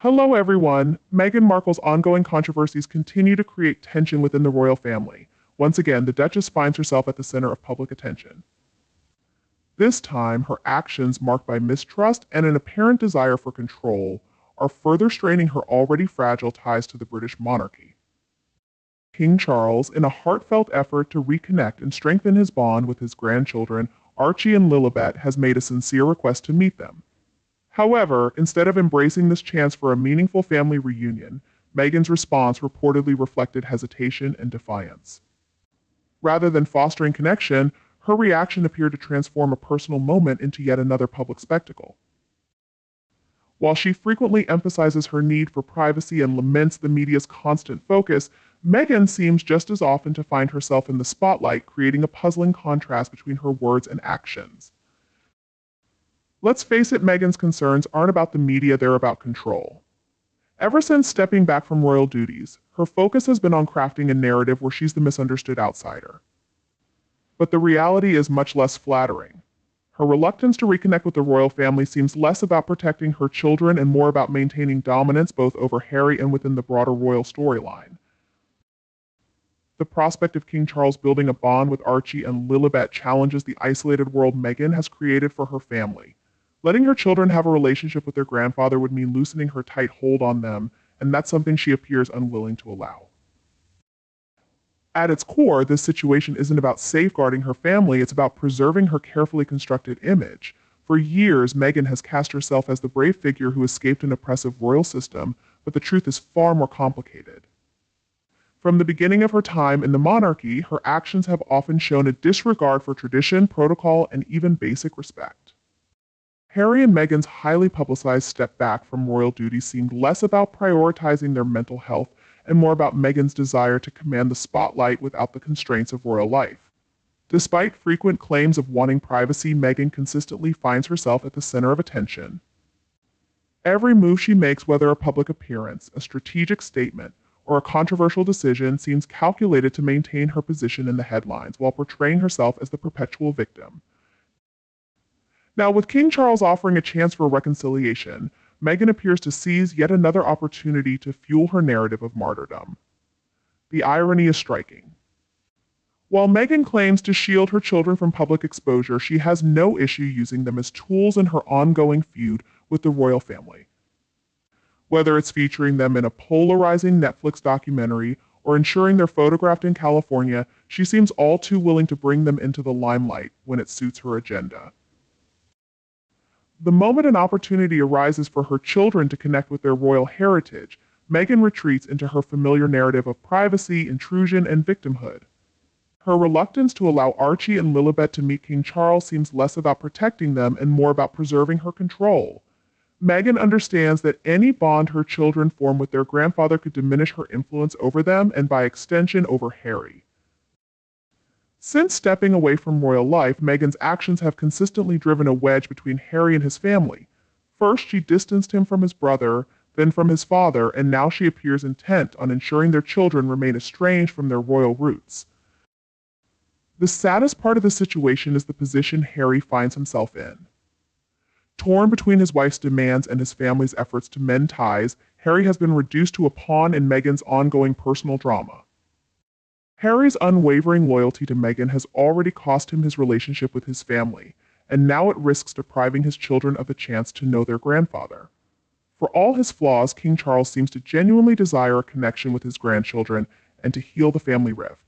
Hello everyone! Meghan Markle's ongoing controversies continue to create tension within the royal family. Once again, the Duchess finds herself at the center of public attention. This time, her actions, marked by mistrust and an apparent desire for control, are further straining her already fragile ties to the British monarchy. King Charles, in a heartfelt effort to reconnect and strengthen his bond with his grandchildren, Archie and Lilibet, has made a sincere request to meet them. However, instead of embracing this chance for a meaningful family reunion, Meghan's response reportedly reflected hesitation and defiance. Rather than fostering connection, her reaction appeared to transform a personal moment into yet another public spectacle. While she frequently emphasizes her need for privacy and laments the media's constant focus, Meghan seems just as often to find herself in the spotlight, creating a puzzling contrast between her words and actions. Let's face it, Meghan's concerns aren't about the media, they're about control. Ever since stepping back from royal duties, her focus has been on crafting a narrative where she's the misunderstood outsider. But the reality is much less flattering. Her reluctance to reconnect with the royal family seems less about protecting her children and more about maintaining dominance both over Harry and within the broader royal storyline. The prospect of King Charles building a bond with Archie and Lilibet challenges the isolated world Meghan has created for her family. Letting her children have a relationship with their grandfather would mean loosening her tight hold on them, and that's something she appears unwilling to allow. At its core, this situation isn't about safeguarding her family, it's about preserving her carefully constructed image. For years, Meghan has cast herself as the brave figure who escaped an oppressive royal system, but the truth is far more complicated. From the beginning of her time in the monarchy, her actions have often shown a disregard for tradition, protocol, and even basic respect. Harry and Meghan's highly publicized step back from royal duties seemed less about prioritizing their mental health and more about Meghan's desire to command the spotlight without the constraints of royal life. Despite frequent claims of wanting privacy, Meghan consistently finds herself at the center of attention. Every move she makes, whether a public appearance, a strategic statement, or a controversial decision, seems calculated to maintain her position in the headlines while portraying herself as the perpetual victim. Now, with King Charles offering a chance for reconciliation, Meghan appears to seize yet another opportunity to fuel her narrative of martyrdom. The irony is striking. While Meghan claims to shield her children from public exposure, she has no issue using them as tools in her ongoing feud with the royal family. Whether it's featuring them in a polarizing Netflix documentary or ensuring they're photographed in California, she seems all too willing to bring them into the limelight when it suits her agenda. The moment an opportunity arises for her children to connect with their royal heritage, Meghan retreats into her familiar narrative of privacy, intrusion, and victimhood. Her reluctance to allow Archie and Lilibet to meet King Charles seems less about protecting them and more about preserving her control. Meghan understands that any bond her children form with their grandfather could diminish her influence over them and, by extension, over Harry. Since stepping away from royal life, Meghan's actions have consistently driven a wedge between Harry and his family. First, she distanced him from his brother, then from his father, and now she appears intent on ensuring their children remain estranged from their royal roots. The saddest part of the situation is the position Harry finds himself in. Torn between his wife's demands and his family's efforts to mend ties, Harry has been reduced to a pawn in Meghan's ongoing personal drama. Harry's unwavering loyalty to Meghan has already cost him his relationship with his family, and now it risks depriving his children of the chance to know their grandfather. For all his flaws, King Charles seems to genuinely desire a connection with his grandchildren and to heal the family rift.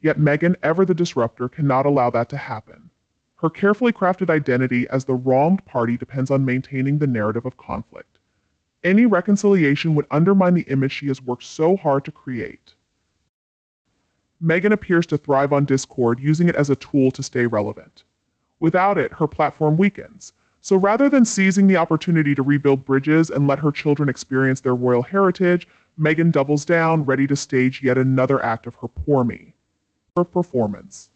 Yet Meghan, ever the disruptor, cannot allow that to happen. Her carefully crafted identity as the wronged party depends on maintaining the narrative of conflict. Any reconciliation would undermine the image she has worked so hard to create. Meghan appears to thrive on discord, using it as a tool to stay relevant. Without it, her platform weakens. So rather than seizing the opportunity to rebuild bridges and let her children experience their royal heritage, Meghan doubles down, ready to stage yet another act of her poor me. Her performance.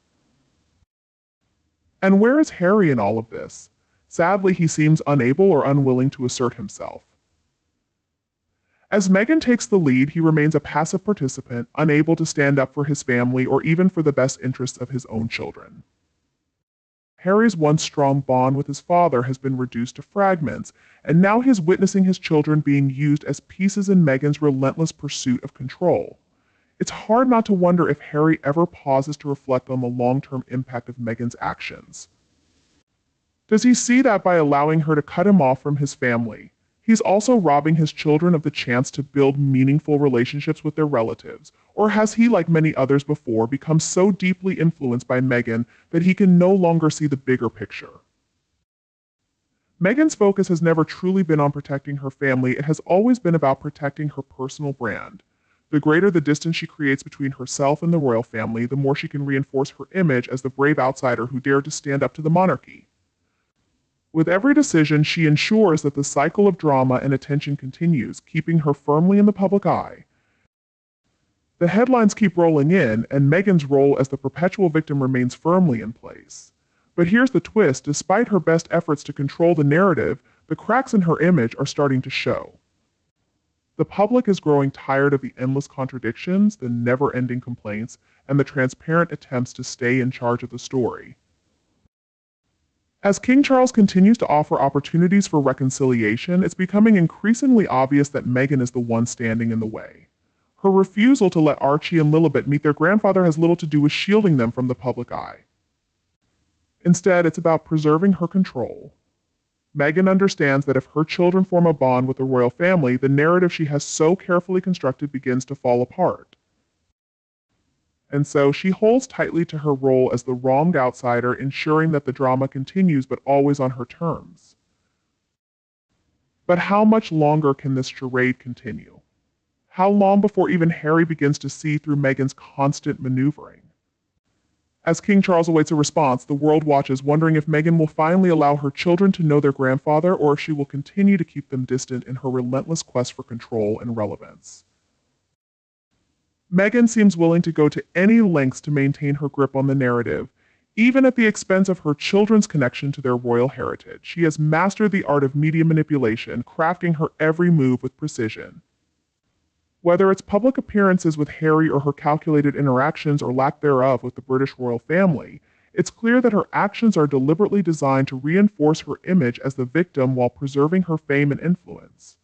And where is Harry in all of this? Sadly, he seems unable or unwilling to assert himself. As Meghan takes the lead, he remains a passive participant, unable to stand up for his family or even for the best interests of his own children. Harry's once strong bond with his father has been reduced to fragments, and now he is witnessing his children being used as pieces in Meghan's relentless pursuit of control. It's hard not to wonder if Harry ever pauses to reflect on the long-term impact of Meghan's actions. Does he see that by allowing her to cut him off from his family, he's also robbing his children of the chance to build meaningful relationships with their relatives? Or has he, like many others before, become so deeply influenced by Meghan that he can no longer see the bigger picture? Meghan's focus has never truly been on protecting her family. It has always been about protecting her personal brand. The greater the distance she creates between herself and the royal family, the more she can reinforce her image as the brave outsider who dared to stand up to the monarchy. With every decision, she ensures that the cycle of drama and attention continues, keeping her firmly in the public eye. The headlines keep rolling in, and Meghan's role as the perpetual victim remains firmly in place. But here's the twist: despite her best efforts to control the narrative, the cracks in her image are starting to show. The public is growing tired of the endless contradictions, the never-ending complaints, and the transparent attempts to stay in charge of the story. As King Charles continues to offer opportunities for reconciliation, it's becoming increasingly obvious that Meghan is the one standing in the way. Her refusal to let Archie and Lilibet meet their grandfather has little to do with shielding them from the public eye. Instead, it's about preserving her control. Meghan understands that if her children form a bond with the royal family, the narrative she has so carefully constructed begins to fall apart. And so she holds tightly to her role as the wronged outsider, ensuring that the drama continues but always on her terms. But how much longer can this charade continue? How long before even Harry begins to see through Meghan's constant maneuvering? As King Charles awaits a response, the world watches, wondering if Meghan will finally allow her children to know their grandfather, or if she will continue to keep them distant in her relentless quest for control and relevance. Meghan seems willing to go to any lengths to maintain her grip on the narrative, even at the expense of her children's connection to their royal heritage. She has mastered the art of media manipulation, crafting her every move with precision. Whether it's public appearances with Harry or her calculated interactions or lack thereof with the British royal family, it's clear that her actions are deliberately designed to reinforce her image as the victim while preserving her fame and influence.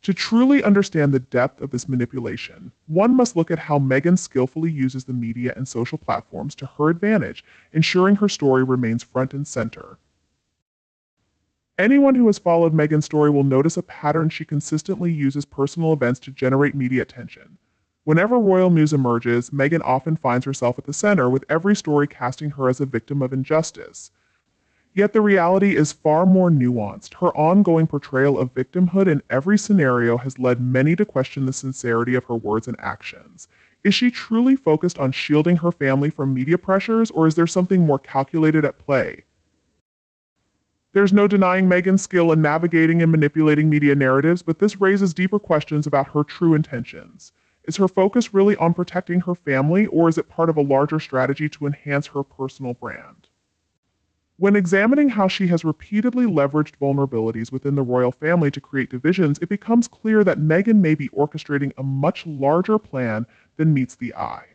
To truly understand the depth of this manipulation, one must look at how Meghan skillfully uses the media and social platforms to her advantage, ensuring her story remains front and center. Anyone who has followed Meghan's story will notice a pattern. She consistently uses personal events to generate media attention. Whenever royal news emerges, Meghan often finds herself at the center, with every story casting her as a victim of injustice. Yet the reality is far more nuanced. Her ongoing portrayal of victimhood in every scenario has led many to question the sincerity of her words and actions. Is she truly focused on shielding her family from media pressures, or is there something more calculated at play? There's no denying Meghan's skill in navigating and manipulating media narratives, but this raises deeper questions about her true intentions. Is her focus really on protecting her family, or is it part of a larger strategy to enhance her personal brand? When examining how she has repeatedly leveraged vulnerabilities within the royal family to create divisions, it becomes clear that Meghan may be orchestrating a much larger plan than meets the eye.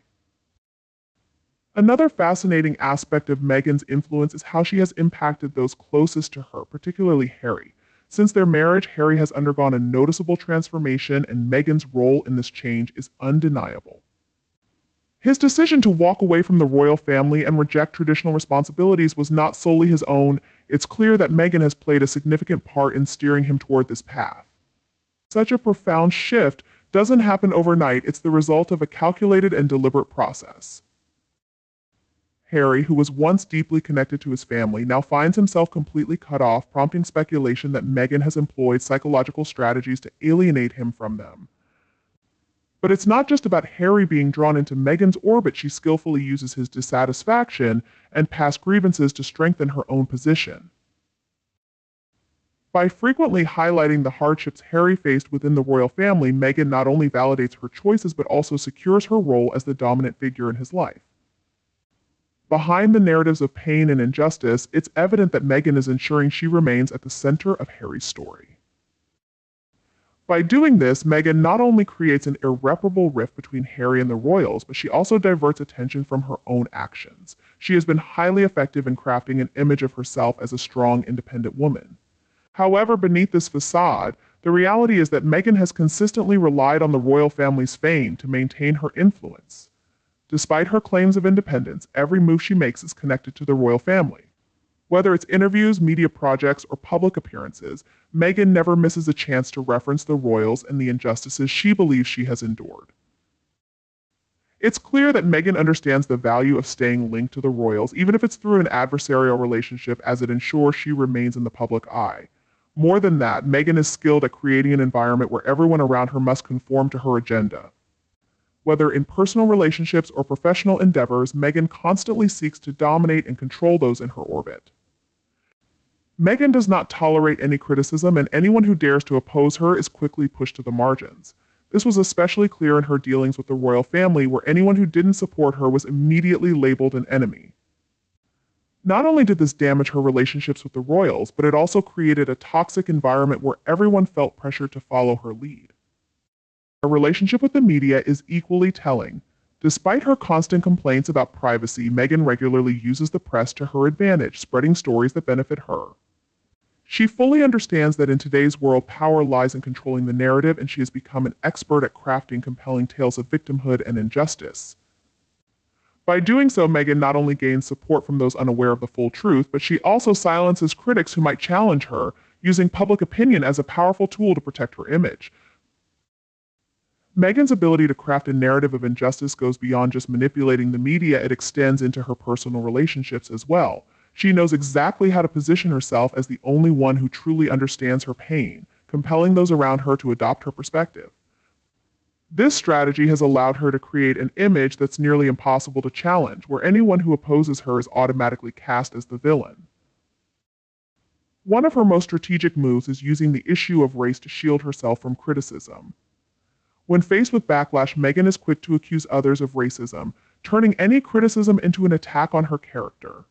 Another fascinating aspect of Meghan's influence is how she has impacted those closest to her, particularly Harry. Since their marriage, Harry has undergone a noticeable transformation, and Meghan's role in this change is undeniable. His decision to walk away from the royal family and reject traditional responsibilities was not solely his own. It's clear that Meghan has played a significant part in steering him toward this path. Such a profound shift doesn't happen overnight. It's the result of a calculated and deliberate process. Harry, who was once deeply connected to his family, now finds himself completely cut off, prompting speculation that Meghan has employed psychological strategies to alienate him from them. But it's not just about Harry being drawn into Meghan's orbit. She skillfully uses his dissatisfaction and past grievances to strengthen her own position. By frequently highlighting the hardships Harry faced within the royal family, Meghan not only validates her choices but also secures her role as the dominant figure in his life. Behind the narratives of pain and injustice, it's evident that Meghan is ensuring she remains at the center of Harry's story. By doing this, Meghan not only creates an irreparable rift between Harry and the royals, but she also diverts attention from her own actions. She has been highly effective in crafting an image of herself as a strong, independent woman. However, beneath this facade, the reality is that Meghan has consistently relied on the royal family's fame to maintain her influence. Despite her claims of independence, every move she makes is connected to the royal family. Whether it's interviews, media projects, or public appearances, Meghan never misses a chance to reference the royals and the injustices she believes she has endured. It's clear that Meghan understands the value of staying linked to the royals, even if it's through an adversarial relationship, as it ensures she remains in the public eye. More than that, Meghan is skilled at creating an environment where everyone around her must conform to her agenda. Whether in personal relationships or professional endeavors, Meghan constantly seeks to dominate and control those in her orbit. Meghan does not tolerate any criticism, and anyone who dares to oppose her is quickly pushed to the margins. This was especially clear in her dealings with the royal family, where anyone who didn't support her was immediately labeled an enemy. Not only did this damage her relationships with the royals, but it also created a toxic environment where everyone felt pressured to follow her lead. Her relationship with the media is equally telling. Despite her constant complaints about privacy, Meghan regularly uses the press to her advantage, spreading stories that benefit her. She fully understands that in today's world, power lies in controlling the narrative, and she has become an expert at crafting compelling tales of victimhood and injustice. By doing so, Meghan not only gains support from those unaware of the full truth, but she also silences critics who might challenge her, using public opinion as a powerful tool to protect her image. Meghan's ability to craft a narrative of injustice goes beyond just manipulating the media, it extends into her personal relationships as well. She knows exactly how to position herself as the only one who truly understands her pain, compelling those around her to adopt her perspective. This strategy has allowed her to create an image that's nearly impossible to challenge, where anyone who opposes her is automatically cast as the villain. One of her most strategic moves is using the issue of race to shield herself from criticism. When faced with backlash, Meghan is quick to accuse others of racism, turning any criticism into an attack on her character.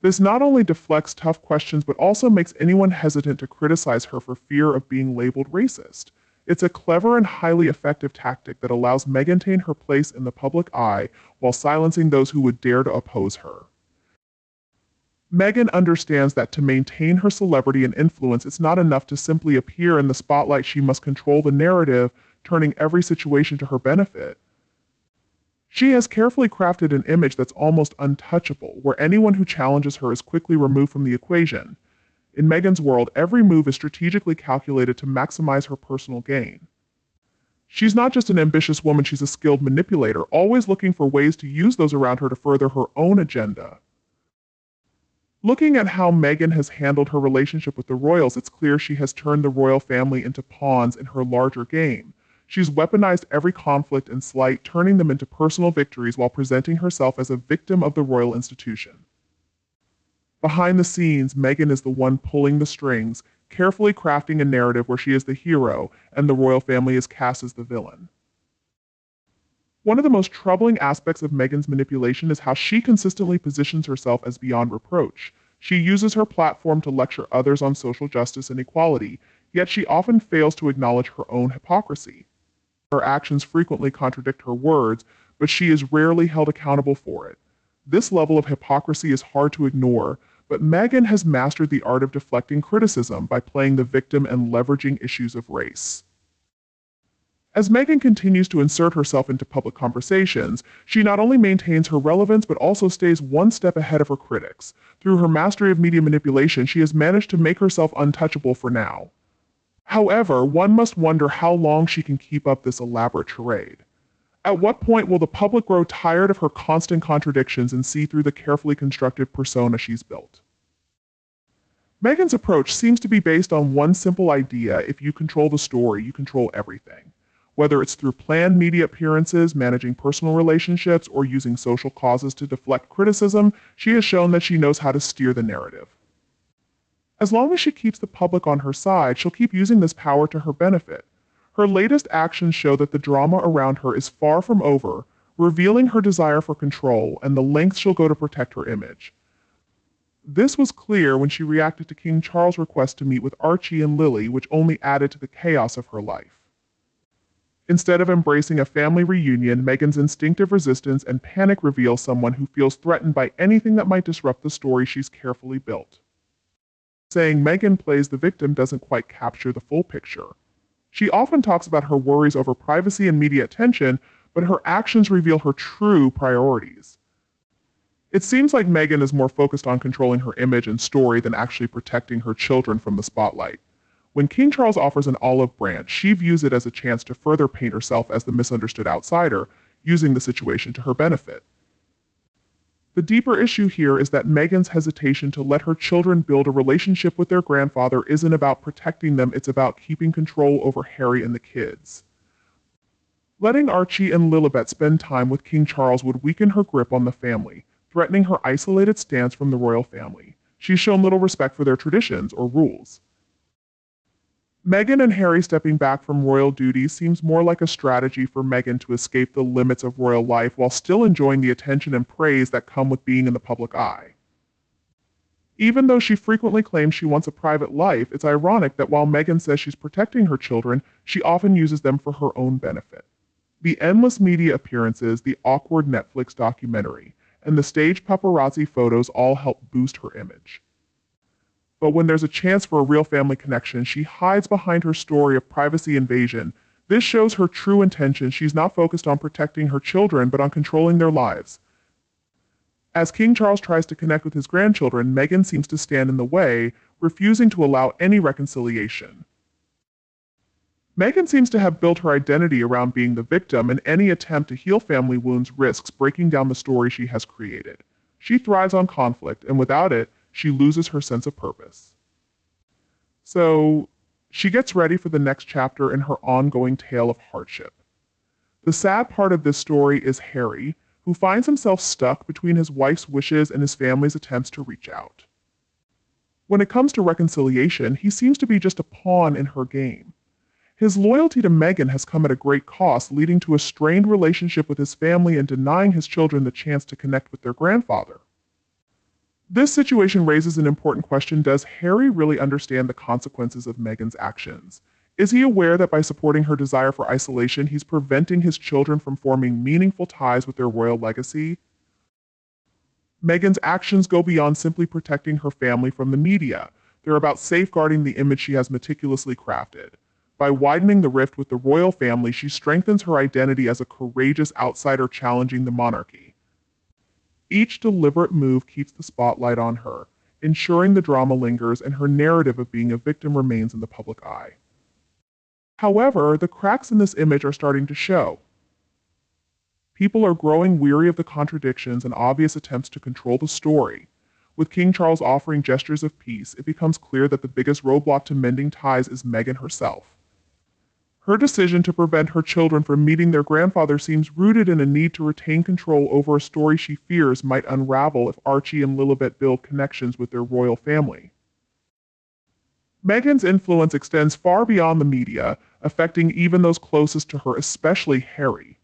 This not only deflects tough questions, but also makes anyone hesitant to criticize her for fear of being labeled racist. It's a clever and highly effective tactic that allows Meghan to maintain her place in the public eye while silencing those who would dare to oppose her. Meghan understands that to maintain her celebrity and influence, it's not enough to simply appear in the spotlight. She must control the narrative, turning every situation to her benefit. She has carefully crafted an image that's almost untouchable, where anyone who challenges her is quickly removed from the equation. In Meghan's world, every move is strategically calculated to maximize her personal gain. She's not just an ambitious woman, she's a skilled manipulator, always looking for ways to use those around her to further her own agenda. Looking at how Meghan has handled her relationship with the royals, it's clear she has turned the royal family into pawns in her larger game. She's weaponized every conflict and slight, turning them into personal victories while presenting herself as a victim of the royal institution. Behind the scenes, Meghan is the one pulling the strings, carefully crafting a narrative where she is the hero and the royal family is cast as the villain. One of the most troubling aspects of Meghan's manipulation is how she consistently positions herself as beyond reproach. She uses her platform to lecture others on social justice and equality, yet she often fails to acknowledge her own hypocrisy. Her actions frequently contradict her words, but she is rarely held accountable for it. This level of hypocrisy is hard to ignore, but Meghan has mastered the art of deflecting criticism by playing the victim and leveraging issues of race. As Meghan continues to insert herself into public conversations, she not only maintains her relevance but also stays one step ahead of her critics. Through her mastery of media manipulation, she has managed to make herself untouchable for now. However, one must wonder how long she can keep up this elaborate charade. At what point will the public grow tired of her constant contradictions and see through the carefully constructed persona she's built? Meghan's approach seems to be based on one simple idea: if you control the story, you control everything. Whether it's through planned media appearances, managing personal relationships, or using social causes to deflect criticism, she has shown that she knows how to steer the narrative. As long as she keeps the public on her side, she'll keep using this power to her benefit. Her latest actions show that the drama around her is far from over, revealing her desire for control and the lengths she'll go to protect her image. This was clear when she reacted to King Charles' request to meet with Archie and Lily, which only added to the chaos of her life. Instead of embracing a family reunion, Meghan's instinctive resistance and panic reveal someone who feels threatened by anything that might disrupt the story she's carefully built. Saying Meghan plays the victim doesn't quite capture the full picture. She often talks about her worries over privacy and media attention, but her actions reveal her true priorities. It seems like Meghan is more focused on controlling her image and story than actually protecting her children from the spotlight. When King Charles offers an olive branch, she views it as a chance to further paint herself as the misunderstood outsider, using the situation to her benefit. The deeper issue here is that Meghan's hesitation to let her children build a relationship with their grandfather isn't about protecting them, it's about keeping control over Harry and the kids. Letting Archie and Lilibet spend time with King Charles would weaken her grip on the family, threatening her isolated stance from the royal family. She's shown little respect for their traditions or rules. Meghan and Harry stepping back from royal duties seems more like a strategy for Meghan to escape the limits of royal life while still enjoying the attention and praise that come with being in the public eye. Even though she frequently claims she wants a private life, it's ironic that while Meghan says she's protecting her children, she often uses them for her own benefit. The endless media appearances, the awkward Netflix documentary, and the staged paparazzi photos all help boost her image. But when there's a chance for a real family connection, she hides behind her story of privacy invasion. This shows her true intention. She's not focused on protecting her children, but on controlling their lives. As King Charles tries to connect with his grandchildren, Meghan seems to stand in the way, refusing to allow any reconciliation. Meghan seems to have built her identity around being the victim, and any attempt to heal family wounds risks breaking down the story she has created. She thrives on conflict, and without it, she loses her sense of purpose. So, she gets ready for the next chapter in her ongoing tale of hardship. The sad part of this story is Harry, who finds himself stuck between his wife's wishes and his family's attempts to reach out. When it comes to reconciliation, he seems to be just a pawn in her game. His loyalty to Meghan has come at a great cost, leading to a strained relationship with his family and denying his children the chance to connect with their grandfather. This situation raises an important question. Does Harry really understand the consequences of Meghan's actions? Is he aware that by supporting her desire for isolation, he's preventing his children from forming meaningful ties with their royal legacy? Meghan's actions go beyond simply protecting her family from the media. They're about safeguarding the image she has meticulously crafted. By widening the rift with the royal family, she strengthens her identity as a courageous outsider challenging the monarchy. Each deliberate move keeps the spotlight on her, ensuring the drama lingers and her narrative of being a victim remains in the public eye. However, the cracks in this image are starting to show. People are growing weary of the contradictions and obvious attempts to control the story. With King Charles offering gestures of peace, it becomes clear that the biggest roadblock to mending ties is Meghan herself. Her decision to prevent her children from meeting their grandfather seems rooted in a need to retain control over a story she fears might unravel if Archie and Lilibet build connections with their royal family. Meghan's influence extends far beyond the media, affecting even those closest to her, especially Harry.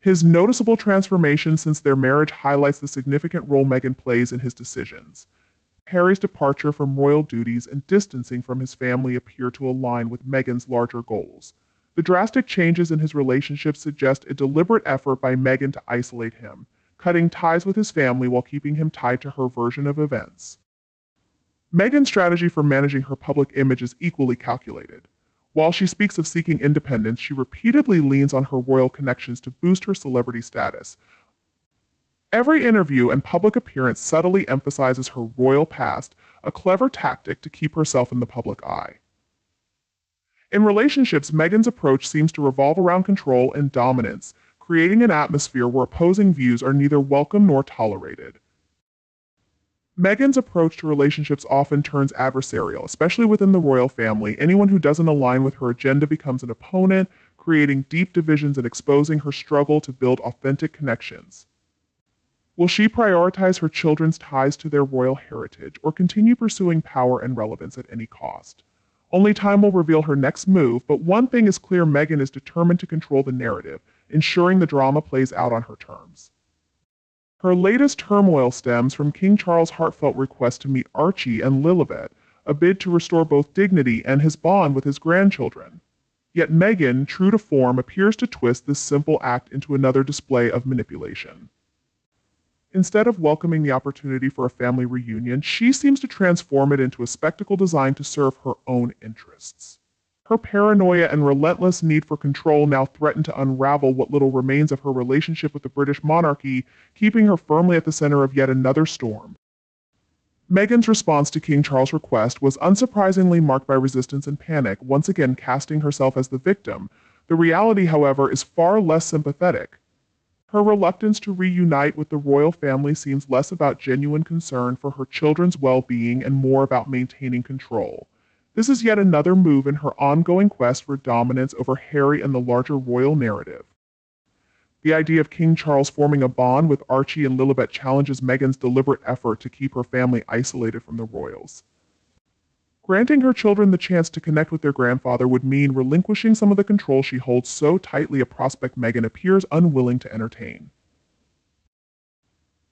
His noticeable transformation since their marriage highlights the significant role Meghan plays in his decisions. Harry's departure from royal duties and distancing from his family appear to align with Meghan's larger goals. The drastic changes in his relationship suggest a deliberate effort by Meghan to isolate him, cutting ties with his family while keeping him tied to her version of events. Meghan's strategy for managing her public image is equally calculated. While she speaks of seeking independence, she repeatedly leans on her royal connections to boost her celebrity status. Every interview and public appearance subtly emphasizes her royal past, a clever tactic to keep herself in the public eye. In relationships, Meghan's approach seems to revolve around control and dominance, creating an atmosphere where opposing views are neither welcome nor tolerated. Meghan's approach to relationships often turns adversarial, especially within the royal family. Anyone who doesn't align with her agenda becomes an opponent, creating deep divisions and exposing her struggle to build authentic connections. Will she prioritize her children's ties to their royal heritage or continue pursuing power and relevance at any cost? Only time will reveal her next move, but one thing is clear: Meghan is determined to control the narrative, ensuring the drama plays out on her terms. Her latest turmoil stems from King Charles' heartfelt request to meet Archie and Lilibet, a bid to restore both dignity and his bond with his grandchildren. Yet Meghan, true to form, appears to twist this simple act into another display of manipulation. Instead of welcoming the opportunity for a family reunion, she seems to transform it into a spectacle designed to serve her own interests. Her paranoia and relentless need for control now threaten to unravel what little remains of her relationship with the British monarchy, keeping her firmly at the center of yet another storm. Meghan's response to King Charles' request was unsurprisingly marked by resistance and panic, once again casting herself as the victim. The reality, however, is far less sympathetic. Her reluctance to reunite with the royal family seems less about genuine concern for her children's well-being and more about maintaining control. This is yet another move in her ongoing quest for dominance over Harry and the larger royal narrative. The idea of King Charles forming a bond with Archie and Lilibet challenges Meghan's deliberate effort to keep her family isolated from the royals. Granting her children the chance to connect with their grandfather would mean relinquishing some of the control she holds so tightly, a prospect Meghan appears unwilling to entertain.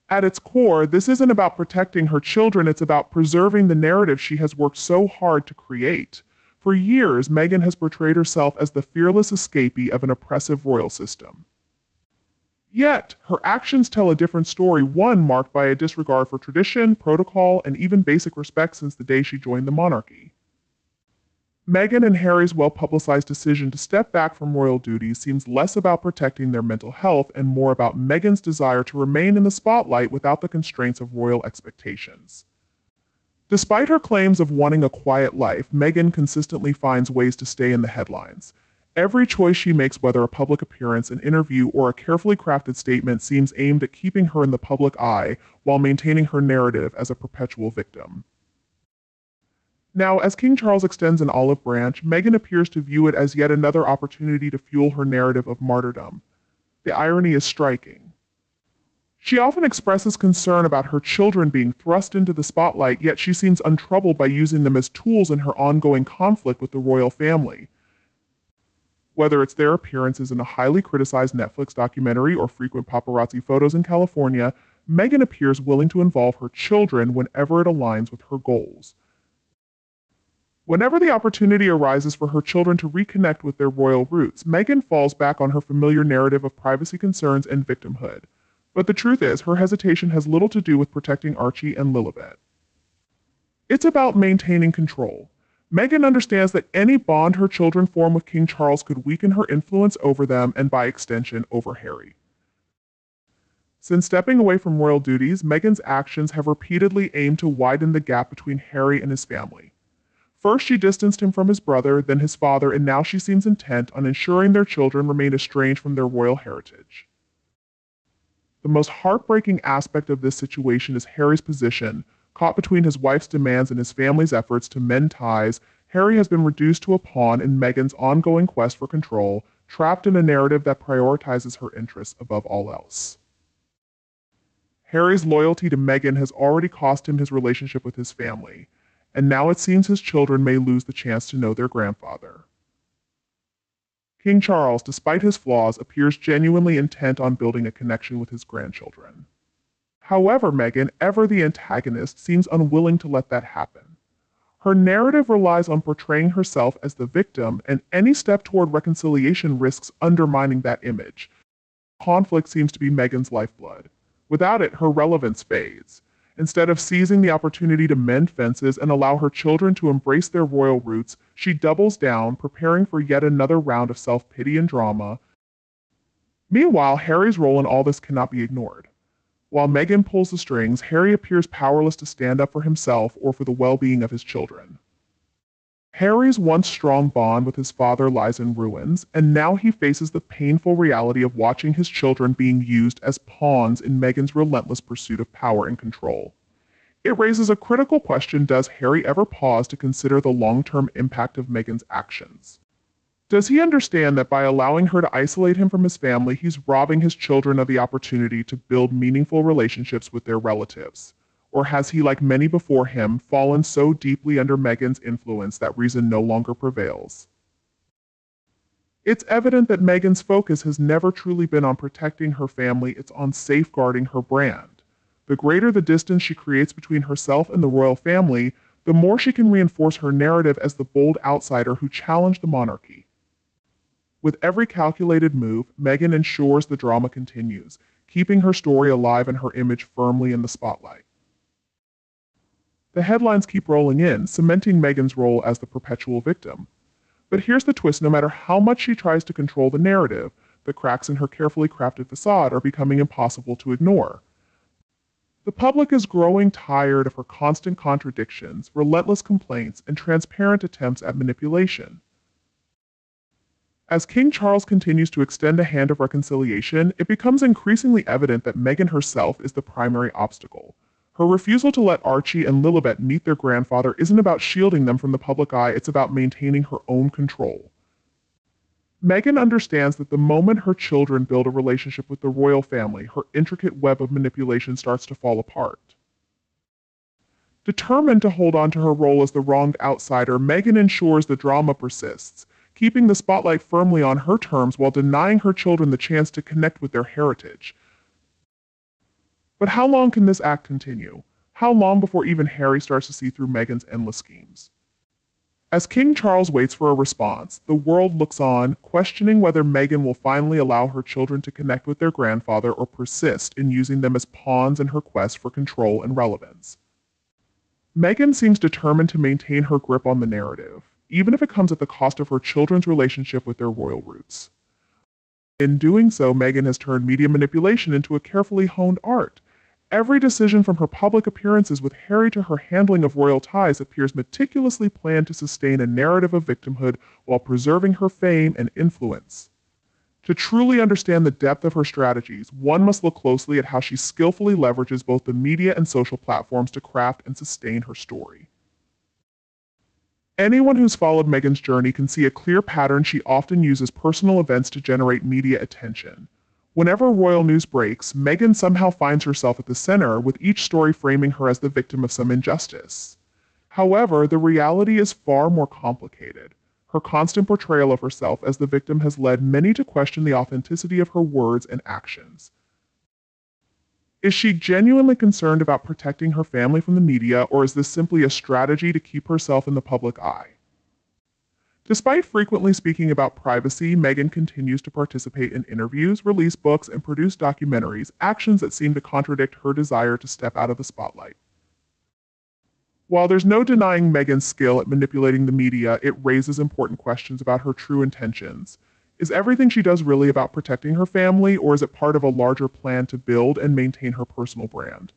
At its core, this isn't about protecting her children, it's about preserving the narrative she has worked so hard to create. For years, Meghan has portrayed herself as the fearless escapee of an oppressive royal system. Yet, her actions tell a different story, one marked by a disregard for tradition, protocol, and even basic respect since the day she joined the monarchy. Meghan and Harry's well-publicized decision to step back from royal duties seems less about protecting their mental health and more about Meghan's desire to remain in the spotlight without the constraints of royal expectations. Despite her claims of wanting a quiet life, Meghan consistently finds ways to stay in the headlines. Every choice she makes, whether a public appearance, an interview, or a carefully crafted statement, seems aimed at keeping her in the public eye while maintaining her narrative as a perpetual victim. Now, as King Charles extends an olive branch, Meghan appears to view it as yet another opportunity to fuel her narrative of martyrdom. The irony is striking. She often expresses concern about her children being thrust into the spotlight, yet she seems untroubled by using them as tools in her ongoing conflict with the royal family. Whether it's their appearances in a highly criticized Netflix documentary or frequent paparazzi photos in California, Meghan appears willing to involve her children whenever it aligns with her goals. Whenever the opportunity arises for her children to reconnect with their royal roots, Meghan falls back on her familiar narrative of privacy concerns and victimhood. But the truth is, her hesitation has little to do with protecting Archie and Lilibet. It's about maintaining control. Meghan understands that any bond her children form with King Charles could weaken her influence over them and, by extension, over Harry. Since stepping away from royal duties, Meghan's actions have repeatedly aimed to widen the gap between Harry and his family. First, she distanced him from his brother, then his father, and now she seems intent on ensuring their children remain estranged from their royal heritage. The most heartbreaking aspect of this situation is Harry's position. Caught between his wife's demands and his family's efforts to mend ties, Harry has been reduced to a pawn in Meghan's ongoing quest for control, trapped in a narrative that prioritizes her interests above all else. Harry's loyalty to Meghan has already cost him his relationship with his family, and now it seems his children may lose the chance to know their grandfather. King Charles, despite his flaws, appears genuinely intent on building a connection with his grandchildren. However, Meghan, ever the antagonist, seems unwilling to let that happen. Her narrative relies on portraying herself as the victim, and any step toward reconciliation risks undermining that image. Conflict seems to be Meghan's lifeblood. Without it, her relevance fades. Instead of seizing the opportunity to mend fences and allow her children to embrace their royal roots, she doubles down, preparing for yet another round of self-pity and drama. Meanwhile, Harry's role in all this cannot be ignored. While Meghan pulls the strings, Harry appears powerless to stand up for himself or for the well-being of his children. Harry's once strong bond with his father lies in ruins, and now he faces the painful reality of watching his children being used as pawns in Meghan's relentless pursuit of power and control. It raises a critical question: does Harry ever pause to consider the long-term impact of Meghan's actions? Does he understand that by allowing her to isolate him from his family, he's robbing his children of the opportunity to build meaningful relationships with their relatives? Or has he, like many before him, fallen so deeply under Meghan's influence that reason no longer prevails? It's evident that Meghan's focus has never truly been on protecting her family, it's on safeguarding her brand. The greater the distance she creates between herself and the royal family, the more she can reinforce her narrative as the bold outsider who challenged the monarchy. With every calculated move, Meghan ensures the drama continues, keeping her story alive and her image firmly in the spotlight. The headlines keep rolling in, cementing Meghan's role as the perpetual victim. But here's the twist: no matter how much she tries to control the narrative, the cracks in her carefully crafted facade are becoming impossible to ignore. The public is growing tired of her constant contradictions, relentless complaints, and transparent attempts at manipulation. As King Charles continues to extend a hand of reconciliation, it becomes increasingly evident that Meghan herself is the primary obstacle. Her refusal to let Archie and Lilibet meet their grandfather isn't about shielding them from the public eye, it's about maintaining her own control. Meghan understands that the moment her children build a relationship with the royal family, her intricate web of manipulation starts to fall apart. Determined to hold on to her role as the wronged outsider, Meghan ensures the drama persists, keeping the spotlight firmly on her terms while denying her children the chance to connect with their heritage. But how long can this act continue? How long before even Harry starts to see through Meghan's endless schemes? As King Charles waits for a response, the world looks on, questioning whether Meghan will finally allow her children to connect with their grandfather or persist in using them as pawns in her quest for control and relevance. Meghan seems determined to maintain her grip on the narrative, even if it comes at the cost of her children's relationship with their royal roots. In doing so, Meghan has turned media manipulation into a carefully honed art. Every decision from her public appearances with Harry to her handling of royal ties appears meticulously planned to sustain a narrative of victimhood while preserving her fame and influence. To truly understand the depth of her strategies, one must look closely at how she skillfully leverages both the media and social platforms to craft and sustain her story. Anyone who's followed Meghan's journey can see a clear pattern. She often uses personal events to generate media attention. Whenever royal news breaks, Meghan somehow finds herself at the center, with each story framing her as the victim of some injustice. However, the reality is far more complicated. Her constant portrayal of herself as the victim has led many to question the authenticity of her words and actions. Is she genuinely concerned about protecting her family from the media, or is this simply a strategy to keep herself in the public eye? Despite frequently speaking about privacy, Meghan continues to participate in interviews, release books, and produce documentaries, actions that seem to contradict her desire to step out of the spotlight. While there's no denying Meghan's skill at manipulating the media, it raises important questions about her true intentions. Is everything she does really about protecting her family, or is it part of a larger plan to build and maintain her personal brand?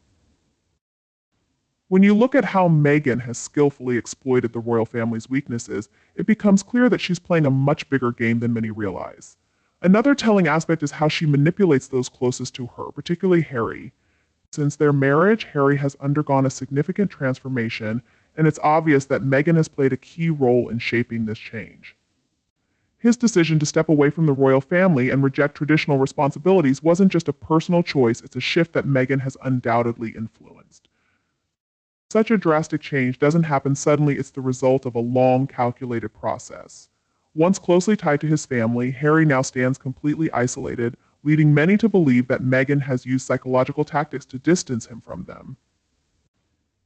When you look at how Meghan has skillfully exploited the royal family's weaknesses, it becomes clear that she's playing a much bigger game than many realize. Another telling aspect is how she manipulates those closest to her, particularly Harry. Since their marriage, Harry has undergone a significant transformation, and it's obvious that Meghan has played a key role in shaping this change. His decision to step away from the royal family and reject traditional responsibilities wasn't just a personal choice, it's a shift that Meghan has undoubtedly influenced. Such a drastic change doesn't happen suddenly, it's the result of a long, calculated process. Once closely tied to his family, Harry now stands completely isolated, leading many to believe that Meghan has used psychological tactics to distance him from them.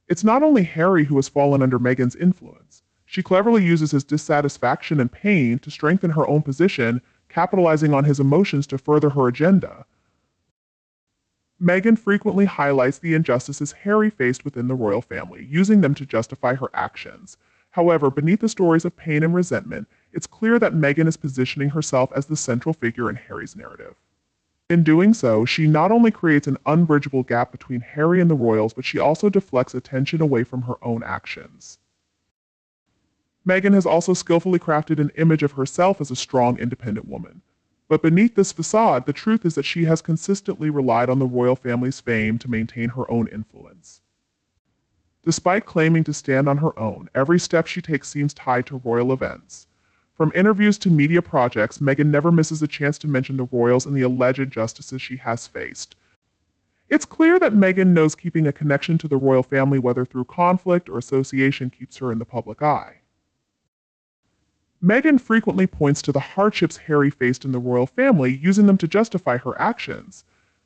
It's not only Harry who has fallen under Meghan's influence. She cleverly uses his dissatisfaction and pain to strengthen her own position, capitalizing on his emotions to further her agenda. Meghan frequently highlights the injustices Harry faced within the royal family, using them to justify her actions. However, beneath the stories of pain and resentment, it's clear that Meghan is positioning herself as the central figure in Harry's narrative. In doing so, she not only creates an unbridgeable gap between Harry and the royals, but she also deflects attention away from her own actions. Meghan has also skillfully crafted an image of herself as a strong, independent woman. But beneath this facade, the truth is that she has consistently relied on the royal family's fame to maintain her own influence. Despite claiming to stand on her own, every step she takes seems tied to royal events. From interviews to media projects, Meghan never misses a chance to mention the royals and the alleged injustices she has faced. It's clear that Meghan knows keeping a connection to the royal family, whether through conflict or association, keeps her in the public eye. Meghan frequently points to the hardships Harry faced in the royal family, using them to justify her actions.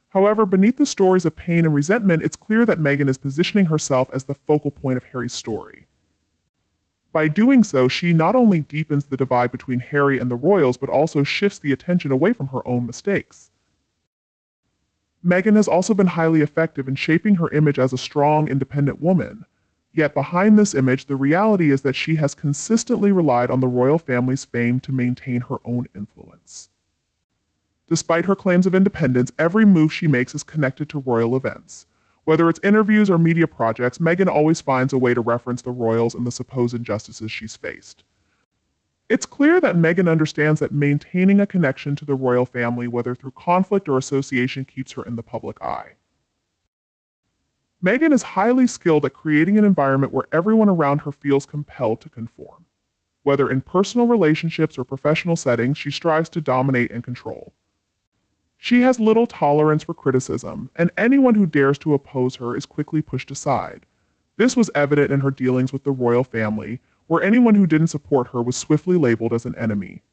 However, beneath the stories of pain and resentment, it's clear that Meghan is positioning herself as the focal point of Harry's story. By doing so, she not only deepens the divide between Harry and the royals, but also shifts the attention away from her own mistakes. Meghan has also been highly effective in shaping her image as a strong, independent woman. Yet behind this image, the reality is that she has consistently relied on the royal family's fame to maintain her own influence. Despite her claims of independence, every move she makes is connected to royal events. Whether it's interviews or media projects, Meghan always finds a way to reference the royals and the supposed injustices she's faced. It's clear that Meghan understands that maintaining a connection to the royal family, whether through conflict or association, keeps her in the public eye. Meghan is highly skilled at creating an environment where everyone around her feels compelled to conform. Whether in personal relationships or professional settings, she strives to dominate and control. She has little tolerance for criticism, and anyone who dares to oppose her is quickly pushed aside. This was evident in her dealings with the royal family, where anyone who didn't support her was swiftly labeled as an enemy.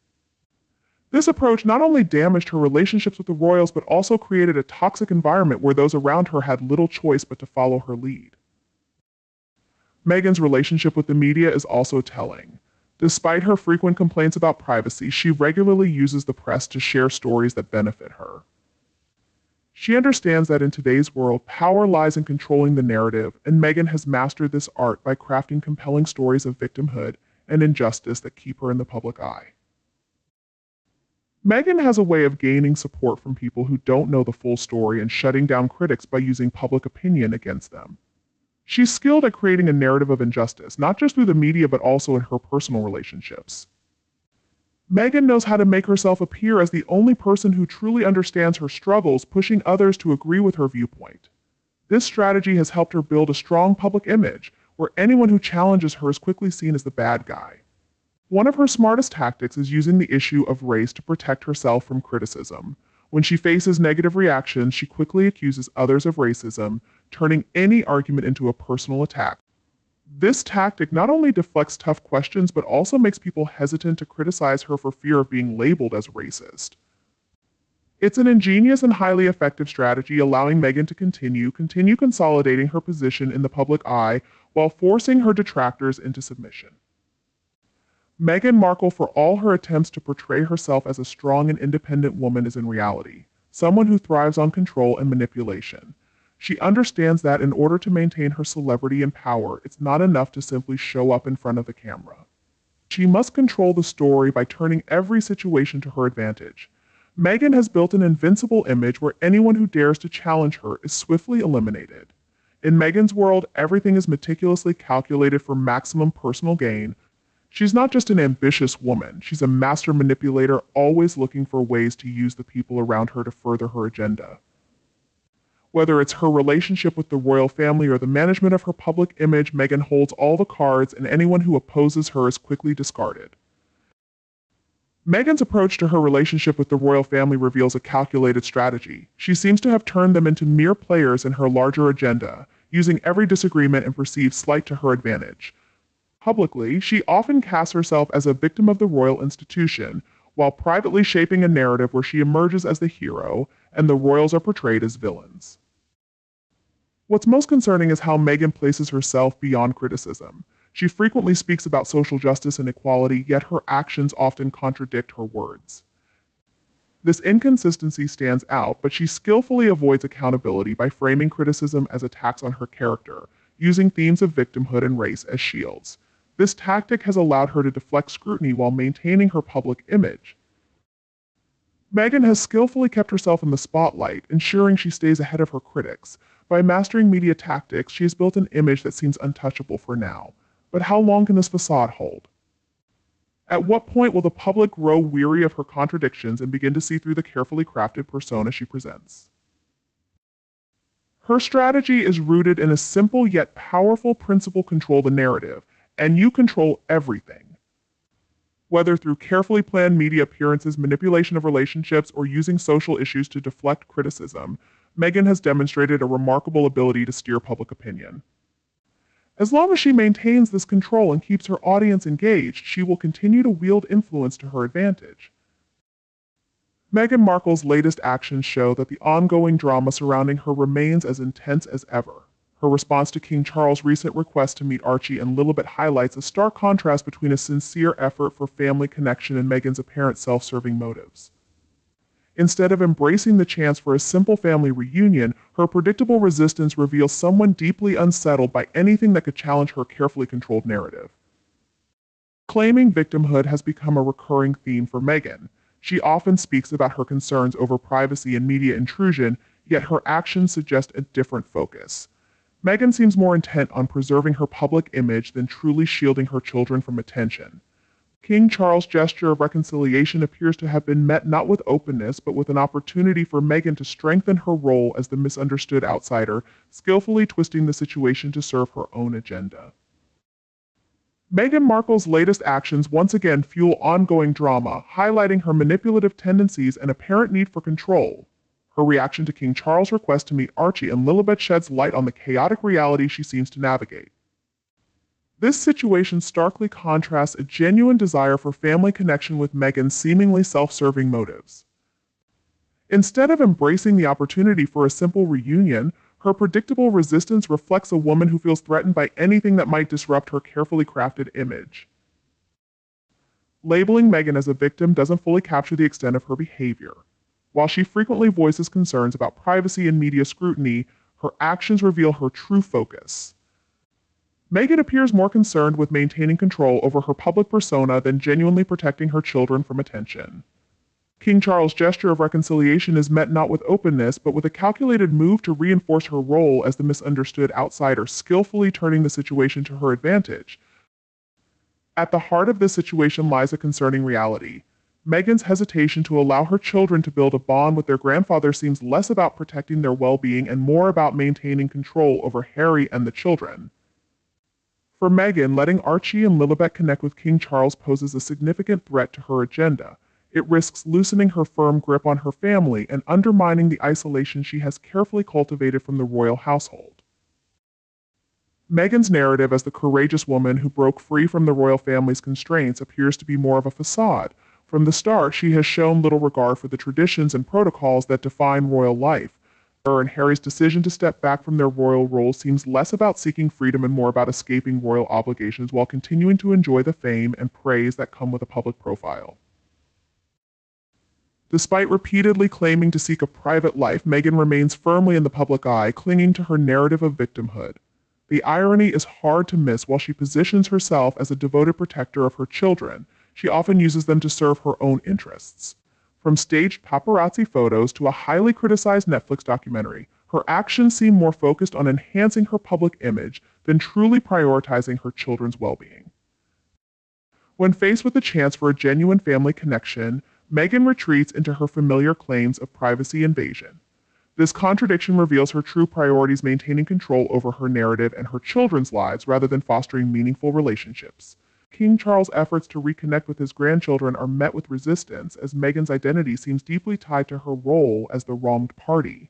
This approach not only damaged her relationships with the royals, but also created a toxic environment where those around her had little choice but to follow her lead. Meghan's relationship with the media is also telling. Despite her frequent complaints about privacy, she regularly uses the press to share stories that benefit her. She understands that in today's world, power lies in controlling the narrative, and Meghan has mastered this art by crafting compelling stories of victimhood and injustice that keep her in the public eye. Meghan has a way of gaining support from people who don't know the full story and shutting down critics by using public opinion against them. She's skilled at creating a narrative of injustice, not just through the media but also in her personal relationships. Meghan knows how to make herself appear as the only person who truly understands her struggles, pushing others to agree with her viewpoint. This strategy has helped her build a strong public image, where anyone who challenges her is quickly seen as the bad guy. One of her smartest tactics is using the issue of race to protect herself from criticism. When she faces negative reactions, she quickly accuses others of racism, turning any argument into a personal attack. This tactic not only deflects tough questions, but also makes people hesitant to criticize her for fear of being labeled as racist. It's an ingenious and highly effective strategy, allowing Meghan to continue consolidating her position in the public eye while forcing her detractors into submission. Meghan Markle, for all her attempts to portray herself as a strong and independent woman, is in reality someone who thrives on control and manipulation. She understands that in order to maintain her celebrity and power, it's not enough to simply show up in front of the camera. She must control the story by turning every situation to her advantage. Meghan has built an invincible image where anyone who dares to challenge her is swiftly eliminated. In Meghan's world, everything is meticulously calculated for maximum personal gain. She's not just an ambitious woman, she's a master manipulator, always looking for ways to use the people around her to further her agenda. Whether it's her relationship with the royal family or the management of her public image, Meghan holds all the cards, and anyone who opposes her is quickly discarded. Meghan's approach to her relationship with the royal family reveals a calculated strategy. She seems to have turned them into mere players in her larger agenda, using every disagreement and perceived slight to her advantage. Publicly, she often casts herself as a victim of the royal institution, while privately shaping a narrative where she emerges as the hero and the royals are portrayed as villains. What's most concerning is how Meghan places herself beyond criticism. She frequently speaks about social justice and equality, yet her actions often contradict her words. This inconsistency stands out, but she skillfully avoids accountability by framing criticism as attacks on her character, using themes of victimhood and race as shields. This tactic has allowed her to deflect scrutiny while maintaining her public image. Meghan has skillfully kept herself in the spotlight, ensuring she stays ahead of her critics. By mastering media tactics, she has built an image that seems untouchable for now. But how long can this facade hold? At what point will the public grow weary of her contradictions and begin to see through the carefully crafted persona she presents? Her strategy is rooted in a simple yet powerful principle: control the narrative, and you control everything. Whether through carefully planned media appearances, manipulation of relationships, or using social issues to deflect criticism, Meghan has demonstrated a remarkable ability to steer public opinion. As long as she maintains this control and keeps her audience engaged, she will continue to wield influence to her advantage. Meghan Markle's latest actions show that the ongoing drama surrounding her remains as intense as ever. Her response to King Charles' recent request to meet Archie and Lilibet highlights a stark contrast between a sincere effort for family connection and Meghan's apparent self-serving motives. Instead of embracing the chance for a simple family reunion, her predictable resistance reveals someone deeply unsettled by anything that could challenge her carefully controlled narrative. Claiming victimhood has become a recurring theme for Meghan. She often speaks about her concerns over privacy and media intrusion, yet her actions suggest a different focus. Meghan seems more intent on preserving her public image than truly shielding her children from attention. King Charles' gesture of reconciliation appears to have been met not with openness, but with an opportunity for Meghan to strengthen her role as the misunderstood outsider, skillfully twisting the situation to serve her own agenda. Meghan Markle's latest actions once again fuel ongoing drama, highlighting her manipulative tendencies and apparent need for control. Her reaction to King Charles' request to meet Archie and Lilibet sheds light on the chaotic reality she seems to navigate. This situation starkly contrasts a genuine desire for family connection with Meghan's seemingly self-serving motives. Instead of embracing the opportunity for a simple reunion, her predictable resistance reflects a woman who feels threatened by anything that might disrupt her carefully crafted image. Labeling Meghan as a victim doesn't fully capture the extent of her behavior. While she frequently voices concerns about privacy and media scrutiny, her actions reveal her true focus. Meghan appears more concerned with maintaining control over her public persona than genuinely protecting her children from attention. King Charles' gesture of reconciliation is met not with openness, but with a calculated move to reinforce her role as the misunderstood outsider, skillfully turning the situation to her advantage. At the heart of this situation lies a concerning reality. Meghan's hesitation to allow her children to build a bond with their grandfather seems less about protecting their well-being and more about maintaining control over Harry and the children. For Meghan, letting Archie and Lilibet connect with King Charles poses a significant threat to her agenda. It risks loosening her firm grip on her family and undermining the isolation she has carefully cultivated from the royal household. Meghan's narrative as the courageous woman who broke free from the royal family's constraints appears to be more of a facade. From the start, she has shown little regard for the traditions and protocols that define royal life. Her and Harry's decision to step back from their royal role seems less about seeking freedom and more about escaping royal obligations while continuing to enjoy the fame and praise that come with a public profile. Despite repeatedly claiming to seek a private life, Meghan remains firmly in the public eye, clinging to her narrative of victimhood. The irony is hard to miss. While she positions herself as a devoted protector of her children, she often uses them to serve her own interests. From staged paparazzi photos to a highly criticized Netflix documentary, her actions seem more focused on enhancing her public image than truly prioritizing her children's well-being. When faced with the chance for a genuine family connection, Meghan retreats into her familiar claims of privacy invasion. This contradiction reveals her true priorities, maintaining control over her narrative and her children's lives rather than fostering meaningful relationships. King Charles' efforts to reconnect with his grandchildren are met with resistance, as Meghan's identity seems deeply tied to her role as the wronged party.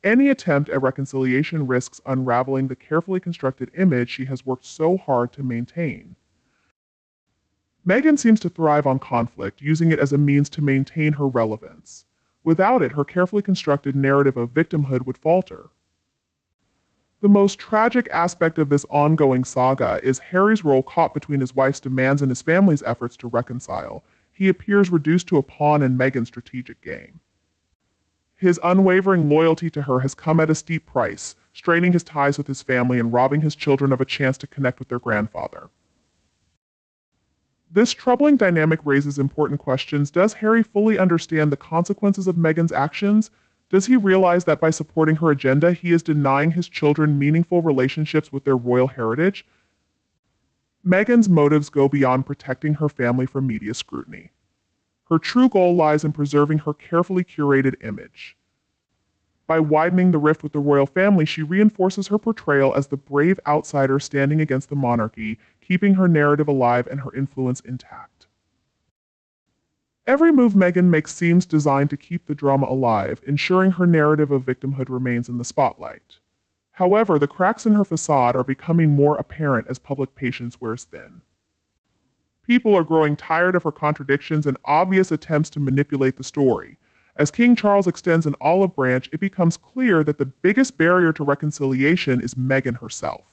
Any attempt at reconciliation risks unraveling the carefully constructed image she has worked so hard to maintain. Meghan seems to thrive on conflict, using it as a means to maintain her relevance. Without it, her carefully constructed narrative of victimhood would falter. The most tragic aspect of this ongoing saga is Harry's role caught between his wife's demands and his family's efforts to reconcile. He appears reduced to a pawn in Meghan's strategic game. His unwavering loyalty to her has come at a steep price, straining his ties with his family and robbing his children of a chance to connect with their grandfather. This troubling dynamic raises important questions. Does Harry fully understand the consequences of Meghan's actions? Does he realize that by supporting her agenda, he is denying his children meaningful relationships with their royal heritage? Meghan's motives go beyond protecting her family from media scrutiny. Her true goal lies in preserving her carefully curated image. By widening the rift with the royal family, she reinforces her portrayal as the brave outsider standing against the monarchy, keeping her narrative alive and her influence intact. Every move Meghan makes seems designed to keep the drama alive, ensuring her narrative of victimhood remains in the spotlight. However, the cracks in her facade are becoming more apparent as public patience wears thin. People are growing tired of her contradictions and obvious attempts to manipulate the story. As King Charles extends an olive branch, it becomes clear that the biggest barrier to reconciliation is Meghan herself.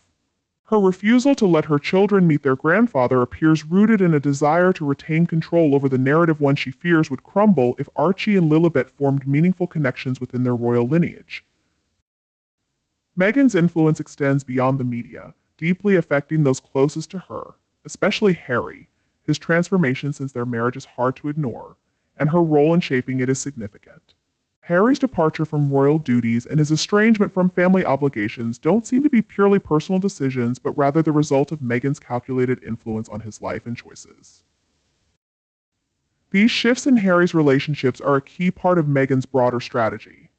Her refusal to let her children meet their grandfather appears rooted in a desire to retain control over the narrative one she fears would crumble if Archie and Lilibet formed meaningful connections within their royal lineage. Meghan's influence extends beyond the media, deeply affecting those closest to her, especially Harry. His transformation since their marriage is hard to ignore, and her role in shaping it is significant. Harry's departure from royal duties and his estrangement from family obligations don't seem to be purely personal decisions, but rather the result of Meghan's calculated influence on his life and choices. These shifts in Harry's relationships are a key part of Meghan's broader strategy.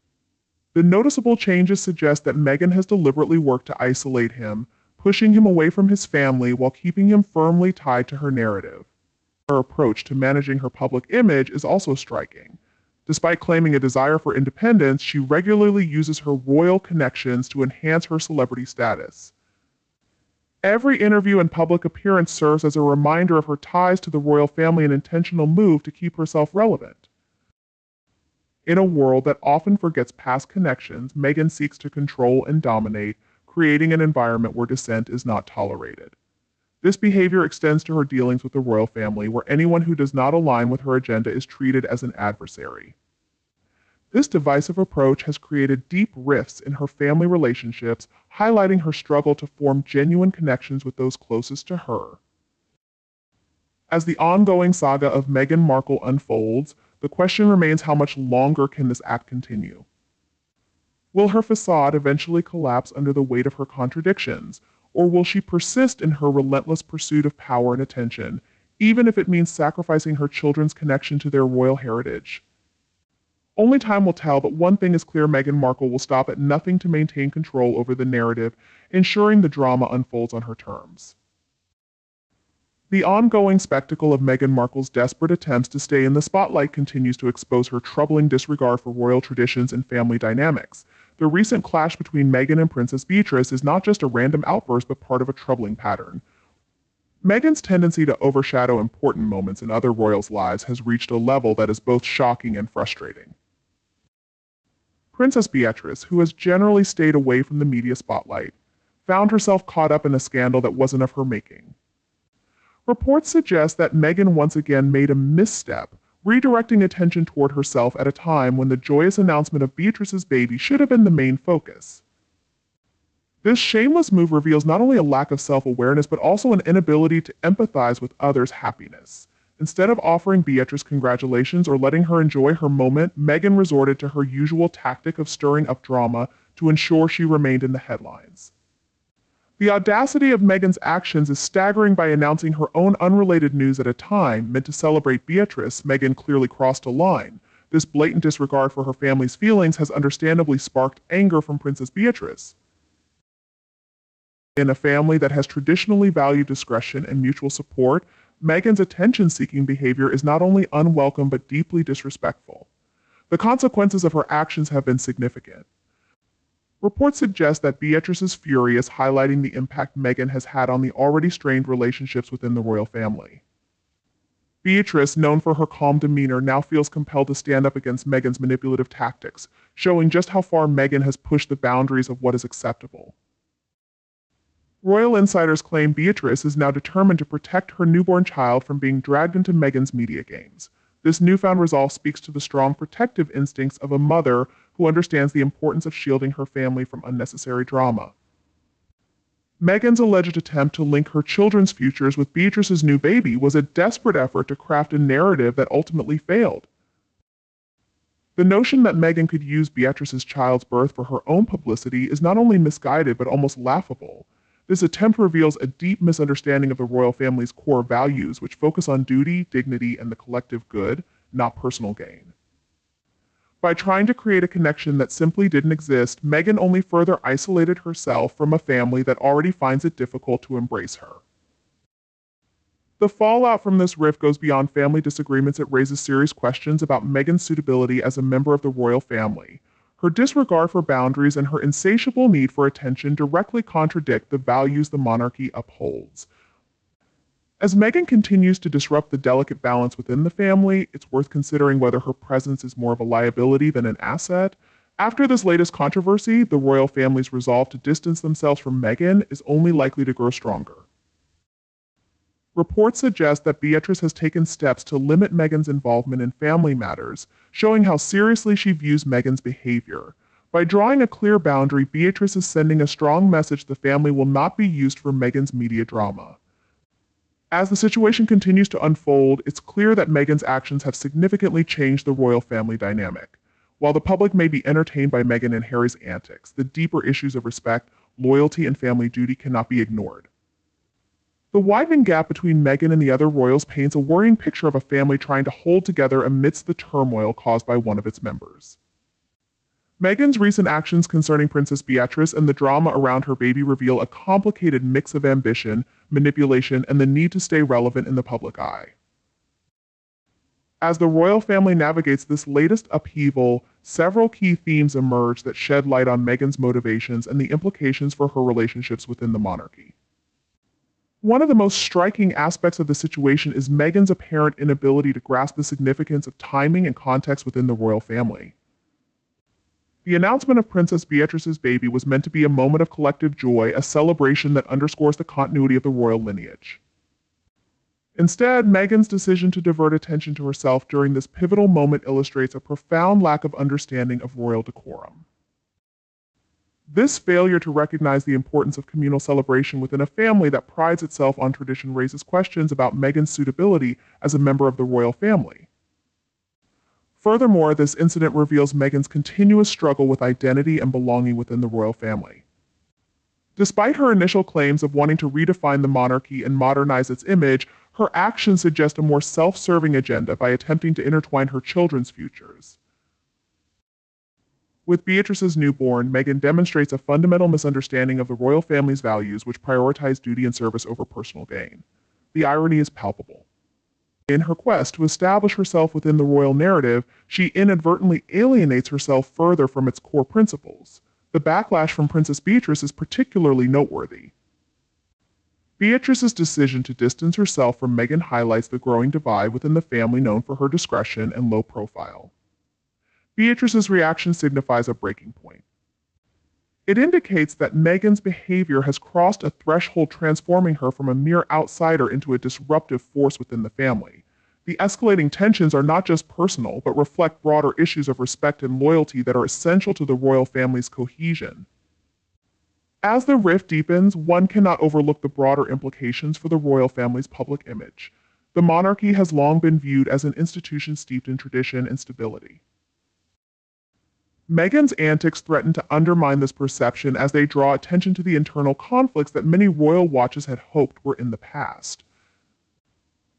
The noticeable changes suggest that Meghan has deliberately worked to isolate him, pushing him away from his family while keeping him firmly tied to her narrative. Her approach to managing her public image is also striking. Despite claiming a desire for independence, she regularly uses her royal connections to enhance her celebrity status. Every interview and public appearance serves as a reminder of her ties to the royal family, an intentional move to keep herself relevant. In a world that often forgets past connections, Meghan seeks to control and dominate, creating an environment where dissent is not tolerated. This behavior extends to her dealings with the royal family, where anyone who does not align with her agenda is treated as an adversary. This divisive approach has created deep rifts in her family relationships, highlighting her struggle to form genuine connections with those closest to her. As the ongoing saga of Meghan Markle unfolds, the question remains, how much longer can this act continue? Will her facade eventually collapse under the weight of her contradictions, or will she persist in her relentless pursuit of power and attention, even if it means sacrificing her children's connection to their royal heritage? Only time will tell, but one thing is clear: Meghan Markle will stop at nothing to maintain control over the narrative, ensuring the drama unfolds on her terms. The ongoing spectacle of Meghan Markle's desperate attempts to stay in the spotlight continues to expose her troubling disregard for royal traditions and family dynamics. The recent clash between Meghan and Princess Beatrice is not just a random outburst, but part of a troubling pattern. Meghan's tendency to overshadow important moments in other royals' lives has reached a level that is both shocking and frustrating. Princess Beatrice, who has generally stayed away from the media spotlight, found herself caught up in a scandal that wasn't of her making. Reports suggest that Meghan once again made a misstep, redirecting attention toward herself at a time when the joyous announcement of Beatrice's baby should have been the main focus. This shameless move reveals not only a lack of self-awareness, but also an inability to empathize with others' happiness. Instead of offering Beatrice congratulations or letting her enjoy her moment, Meghan resorted to her usual tactic of stirring up drama to ensure she remained in the headlines. The audacity of Meghan's actions is staggering. By announcing her own unrelated news at a time meant to celebrate Beatrice, Meghan clearly crossed a line. This blatant disregard for her family's feelings has understandably sparked anger from Princess Beatrice. In a family that has traditionally valued discretion and mutual support, Meghan's attention-seeking behavior is not only unwelcome but deeply disrespectful. The consequences of her actions have been significant. Reports suggest that Beatrice's fury is highlighting the impact Meghan has had on the already strained relationships within the royal family. Beatrice, known for her calm demeanor, now feels compelled to stand up against Meghan's manipulative tactics, showing just how far Meghan has pushed the boundaries of what is acceptable. Royal insiders claim Beatrice is now determined to protect her newborn child from being dragged into Meghan's media games. This newfound resolve speaks to the strong protective instincts of a mother who understands the importance of shielding her family from unnecessary drama. Meghan's alleged attempt to link her children's futures with Beatrice's new baby was a desperate effort to craft a narrative that ultimately failed. The notion that Meghan could use Beatrice's child's birth for her own publicity is not only misguided but almost laughable. This attempt reveals a deep misunderstanding of the royal family's core values, which focus on duty, dignity, and the collective good, not personal gain. By trying to create a connection that simply didn't exist, Meghan only further isolated herself from a family that already finds it difficult to embrace her. The fallout from this rift goes beyond family disagreements. It raises serious questions about Meghan's suitability as a member of the royal family. Her disregard for boundaries and her insatiable need for attention directly contradict the values the monarchy upholds. As Meghan continues to disrupt the delicate balance within the family, it's worth considering whether her presence is more of a liability than an asset. After this latest controversy, the royal family's resolve to distance themselves from Meghan is only likely to grow stronger. Reports suggest that Beatrice has taken steps to limit Meghan's involvement in family matters, showing how seriously she views Meghan's behavior. By drawing a clear boundary, Beatrice is sending a strong message the family will not be used for Meghan's media drama. As the situation continues to unfold, it's clear that Meghan's actions have significantly changed the royal family dynamic. While the public may be entertained by Meghan and Harry's antics, the deeper issues of respect, loyalty, and family duty cannot be ignored. The widening gap between Meghan and the other royals paints a worrying picture of a family trying to hold together amidst the turmoil caused by one of its members. Meghan's recent actions concerning Princess Beatrice and the drama around her baby reveal a complicated mix of ambition, manipulation, and the need to stay relevant in the public eye. As the royal family navigates this latest upheaval, several key themes emerge that shed light on Meghan's motivations and the implications for her relationships within the monarchy. One of the most striking aspects of the situation is Meghan's apparent inability to grasp the significance of timing and context within the royal family. The announcement of Princess Beatrice's baby was meant to be a moment of collective joy, a celebration that underscores the continuity of the royal lineage. Instead, Meghan's decision to divert attention to herself during this pivotal moment illustrates a profound lack of understanding of royal decorum. This failure to recognize the importance of communal celebration within a family that prides itself on tradition raises questions about Meghan's suitability as a member of the royal family. Furthermore, this incident reveals Meghan's continuous struggle with identity and belonging within the royal family. Despite her initial claims of wanting to redefine the monarchy and modernize its image, her actions suggest a more self-serving agenda by attempting to intertwine her children's futures. With Beatrice's newborn, Meghan demonstrates a fundamental misunderstanding of the royal family's values, which prioritize duty and service over personal gain. The irony is palpable. In her quest to establish herself within the royal narrative, she inadvertently alienates herself further from its core principles. The backlash from Princess Beatrice is particularly noteworthy. Beatrice's decision to distance herself from Meghan highlights the growing divide within the family known for her discretion and low profile. Beatrice's reaction signifies a breaking point. It indicates that Meghan's behavior has crossed a threshold, transforming her from a mere outsider into a disruptive force within the family. The escalating tensions are not just personal, but reflect broader issues of respect and loyalty that are essential to the royal family's cohesion. As the rift deepens, one cannot overlook the broader implications for the royal family's public image. The monarchy has long been viewed as an institution steeped in tradition and stability. Meghan's antics threaten to undermine this perception as they draw attention to the internal conflicts that many royal watchers had hoped were in the past.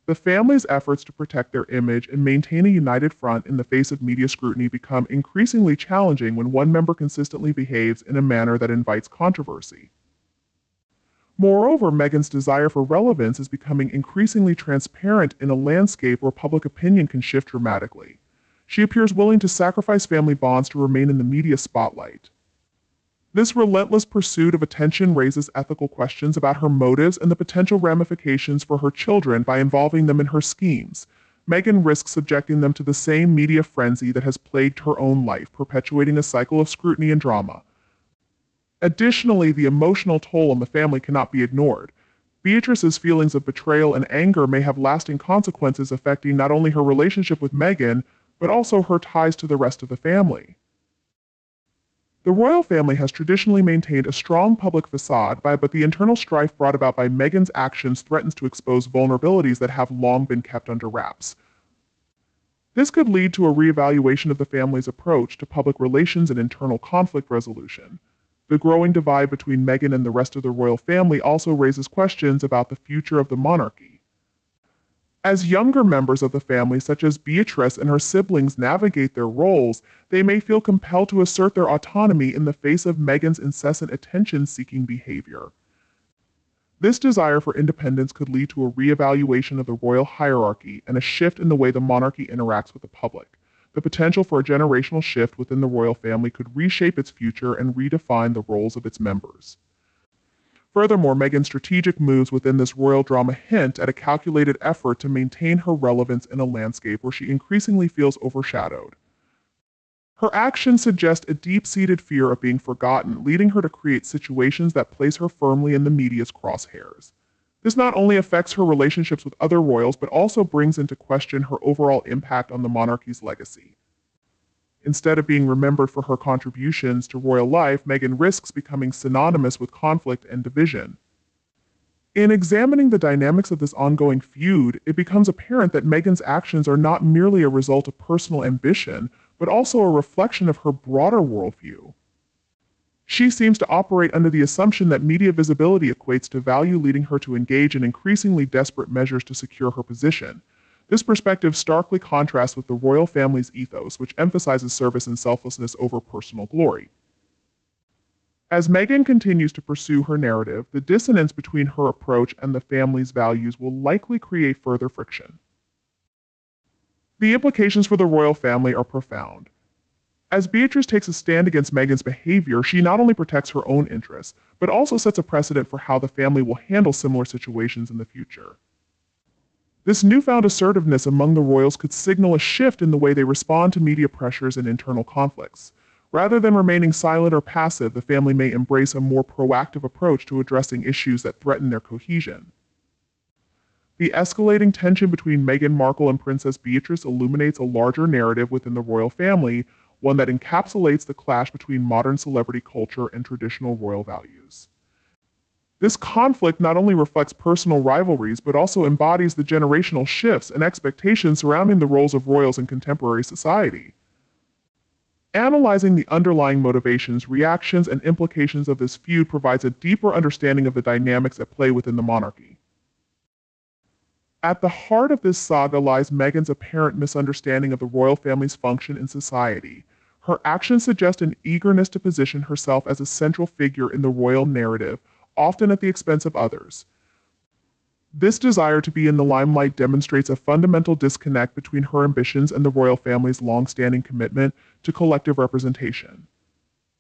The family's efforts to protect their image and maintain a united front in the face of media scrutiny become increasingly challenging when one member consistently behaves in a manner that invites controversy. Moreover, Meghan's desire for relevance is becoming increasingly transparent in a landscape where public opinion can shift dramatically. She appears willing to sacrifice family bonds to remain in the media spotlight. This relentless pursuit of attention raises ethical questions about her motives and the potential ramifications for her children by involving them in her schemes. Meghan risks subjecting them to the same media frenzy that has plagued her own life, perpetuating a cycle of scrutiny and drama. Additionally, the emotional toll on the family cannot be ignored. Beatrice's feelings of betrayal and anger may have lasting consequences affecting not only her relationship with Meghan, but also her ties to the rest of the family. The royal family has traditionally maintained a strong public facade, but the internal strife brought about by Meghan's actions threatens to expose vulnerabilities that have long been kept under wraps. This could lead to a reevaluation of the family's approach to public relations and internal conflict resolution. The growing divide between Meghan and the rest of the royal family also raises questions about the future of the monarchy. As younger members of the family, such as Beatrice and her siblings, navigate their roles, they may feel compelled to assert their autonomy in the face of Meghan's incessant attention-seeking behavior. This desire for independence could lead to a reevaluation of the royal hierarchy and a shift in the way the monarchy interacts with the public. The potential for a generational shift within the royal family could reshape its future and redefine the roles of its members. Furthermore, Meghan's strategic moves within this royal drama hint at a calculated effort to maintain her relevance in a landscape where she increasingly feels overshadowed. Her actions suggest a deep-seated fear of being forgotten, leading her to create situations that place her firmly in the media's crosshairs. This not only affects her relationships with other royals, but also brings into question her overall impact on the monarchy's legacy. Instead of being remembered for her contributions to royal life, Meghan risks becoming synonymous with conflict and division. In examining the dynamics of this ongoing feud, it becomes apparent that Meghan's actions are not merely a result of personal ambition, but also a reflection of her broader worldview. She seems to operate under the assumption that media visibility equates to value, leading her to engage in increasingly desperate measures to secure her position. This perspective starkly contrasts with the royal family's ethos, which emphasizes service and selflessness over personal glory. As Meghan continues to pursue her narrative, the dissonance between her approach and the family's values will likely create further friction. The implications for the royal family are profound. As Beatrice takes a stand against Meghan's behavior, she not only protects her own interests, but also sets a precedent for how the family will handle similar situations in the future. This newfound assertiveness among the royals could signal a shift in the way they respond to media pressures and internal conflicts. Rather than remaining silent or passive, the family may embrace a more proactive approach to addressing issues that threaten their cohesion. The escalating tension between Meghan Markle and Princess Beatrice illuminates a larger narrative within the royal family, one that encapsulates the clash between modern celebrity culture and traditional royal values. This conflict not only reflects personal rivalries, but also embodies the generational shifts and expectations surrounding the roles of royals in contemporary society. Analyzing the underlying motivations, reactions, and implications of this feud provides a deeper understanding of the dynamics at play within the monarchy. At the heart of this saga lies Meghan's apparent misunderstanding of the royal family's function in society. Her actions suggest an eagerness to position herself as a central figure in the royal narrative, often at the expense of others. This desire to be in the limelight demonstrates a fundamental disconnect between her ambitions and the royal family's long-standing commitment to collective representation.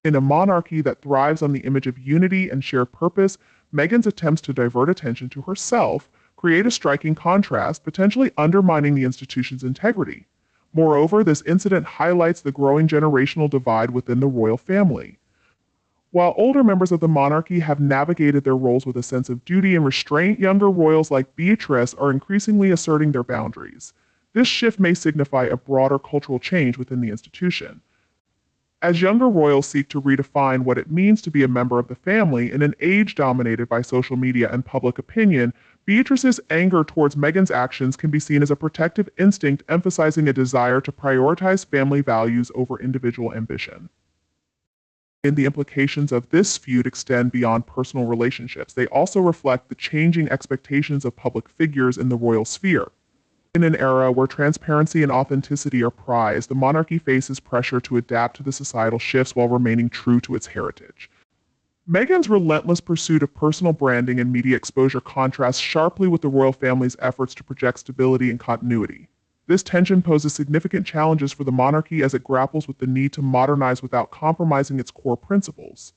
In a monarchy that thrives on the image of unity and shared purpose, Meghan's attempts to divert attention to herself create a striking contrast, potentially undermining the institution's integrity. Moreover, this incident highlights the growing generational divide within the royal family. While older members of the monarchy have navigated their roles with a sense of duty and restraint, younger royals like Beatrice are increasingly asserting their boundaries. This shift may signify a broader cultural change within the institution. As younger royals seek to redefine what it means to be a member of the family in an age dominated by social media and public opinion, Beatrice's anger towards Meghan's actions can be seen as a protective instinct, emphasizing a desire to prioritize family values over individual ambition. And the implications of this feud extend beyond personal relationships. They also reflect the changing expectations of public figures in the royal sphere. In an era where transparency and authenticity are prized, the monarchy faces pressure to adapt to the societal shifts while remaining true to its heritage. Meghan's relentless pursuit of personal branding and media exposure contrasts sharply with the royal family's efforts to project stability and continuity. This tension poses significant challenges for the monarchy as it grapples with the need to modernize without compromising its core principles.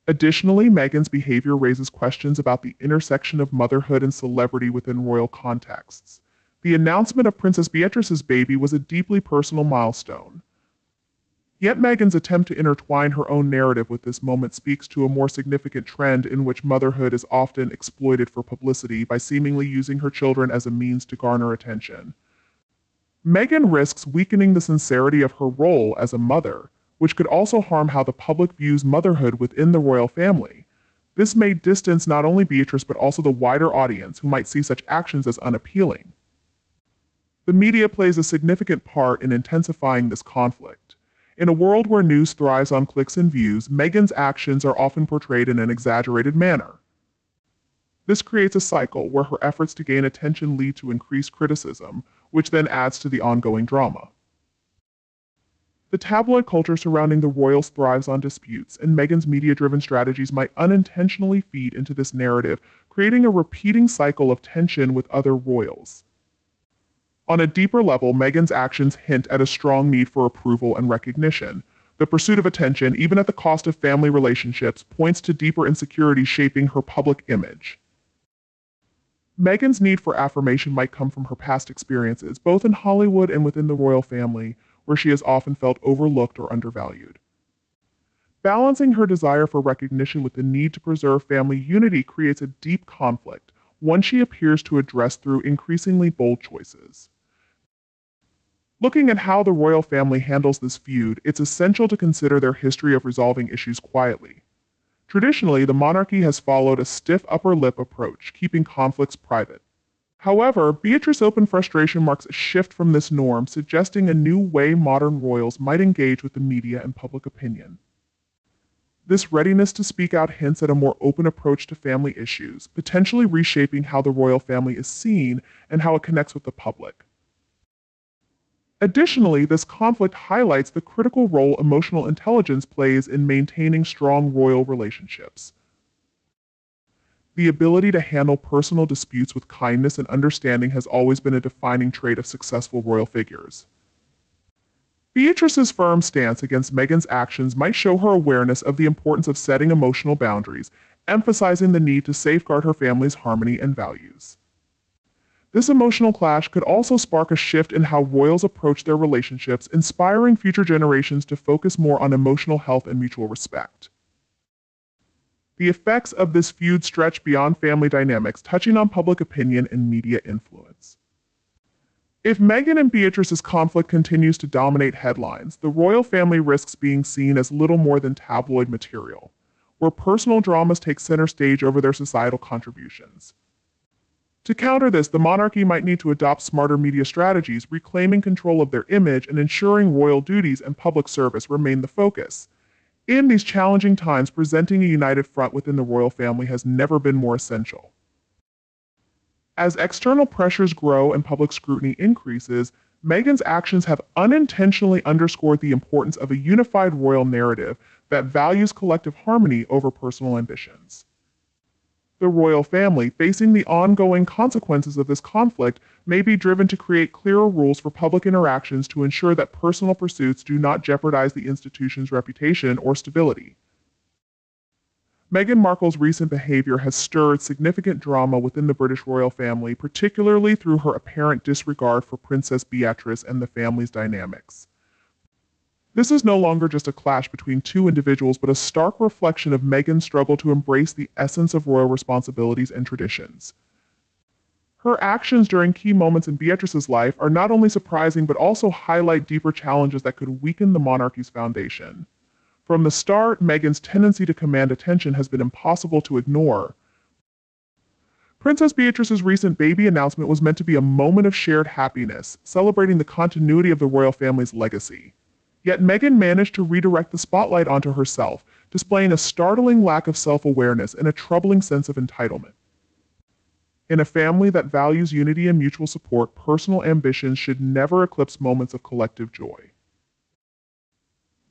Additionally, Meghan's behavior raises questions about the intersection of motherhood and celebrity within royal contexts. The announcement of Princess Beatrice's baby was a deeply personal milestone. Yet Meghan's attempt to intertwine her own narrative with this moment speaks to a more significant trend in which motherhood is often exploited for publicity by seemingly using her children as a means to garner attention. Meghan risks weakening the sincerity of her role as a mother, which could also harm how the public views motherhood within the royal family. This may distance not only Beatrice but also the wider audience, who might see such actions as unappealing. The media plays a significant part in intensifying this conflict. In a world where news thrives on clicks and views, Meghan's actions are often portrayed in an exaggerated manner. This creates a cycle where her efforts to gain attention lead to increased criticism, which then adds to the ongoing drama. The tabloid culture surrounding the royals thrives on disputes, and Meghan's media-driven strategies might unintentionally feed into this narrative, creating a repeating cycle of tension with other royals. On a deeper level, Meghan's actions hint at a strong need for approval and recognition. The pursuit of attention, even at the cost of family relationships, points to deeper insecurities shaping her public image. Meghan's need for affirmation might come from her past experiences, both in Hollywood and within the royal family, where she has often felt overlooked or undervalued. Balancing her desire for recognition with the need to preserve family unity creates a deep conflict, one she appears to address through increasingly bold choices. Looking at how the royal family handles this feud, it's essential to consider their history of resolving issues quietly. Traditionally, the monarchy has followed a stiff upper lip approach, keeping conflicts private. However, Beatrice's open frustration marks a shift from this norm, suggesting a new way modern royals might engage with the media and public opinion. This readiness to speak out hints at a more open approach to family issues, potentially reshaping how the royal family is seen and how it connects with the public. Additionally, this conflict highlights the critical role emotional intelligence plays in maintaining strong royal relationships. The ability to handle personal disputes with kindness and understanding has always been a defining trait of successful royal figures. Beatrice's firm stance against Meghan's actions might show her awareness of the importance of setting emotional boundaries, emphasizing the need to safeguard her family's harmony and values. This emotional clash could also spark a shift in how royals approach their relationships, inspiring future generations to focus more on emotional health and mutual respect. The effects of this feud stretch beyond family dynamics, touching on public opinion and media influence. If Meghan and Beatrice's conflict continues to dominate headlines, the royal family risks being seen as little more than tabloid material, where personal dramas take center stage over their societal contributions. To counter this, the monarchy might need to adopt smarter media strategies, reclaiming control of their image and ensuring royal duties and public service remain the focus. In these challenging times, presenting a united front within the royal family has never been more essential. As external pressures grow and public scrutiny increases, Meghan's actions have unintentionally underscored the importance of a unified royal narrative that values collective harmony over personal ambitions. The royal family, facing the ongoing consequences of this conflict, may be driven to create clearer rules for public interactions to ensure that personal pursuits do not jeopardize the institution's reputation or stability. Meghan Markle's recent behavior has stirred significant drama within the British royal family, particularly through her apparent disregard for Princess Beatrice and the family's dynamics. This is no longer just a clash between two individuals, but a stark reflection of Meghan's struggle to embrace the essence of royal responsibilities and traditions. Her actions during key moments in Beatrice's life are not only surprising, but also highlight deeper challenges that could weaken the monarchy's foundation. From the start, Meghan's tendency to command attention has been impossible to ignore. Princess Beatrice's recent baby announcement was meant to be a moment of shared happiness, celebrating the continuity of the royal family's legacy. Yet Meghan managed to redirect the spotlight onto herself, displaying a startling lack of self-awareness and a troubling sense of entitlement. In a family that values unity and mutual support, personal ambitions should never eclipse moments of collective joy.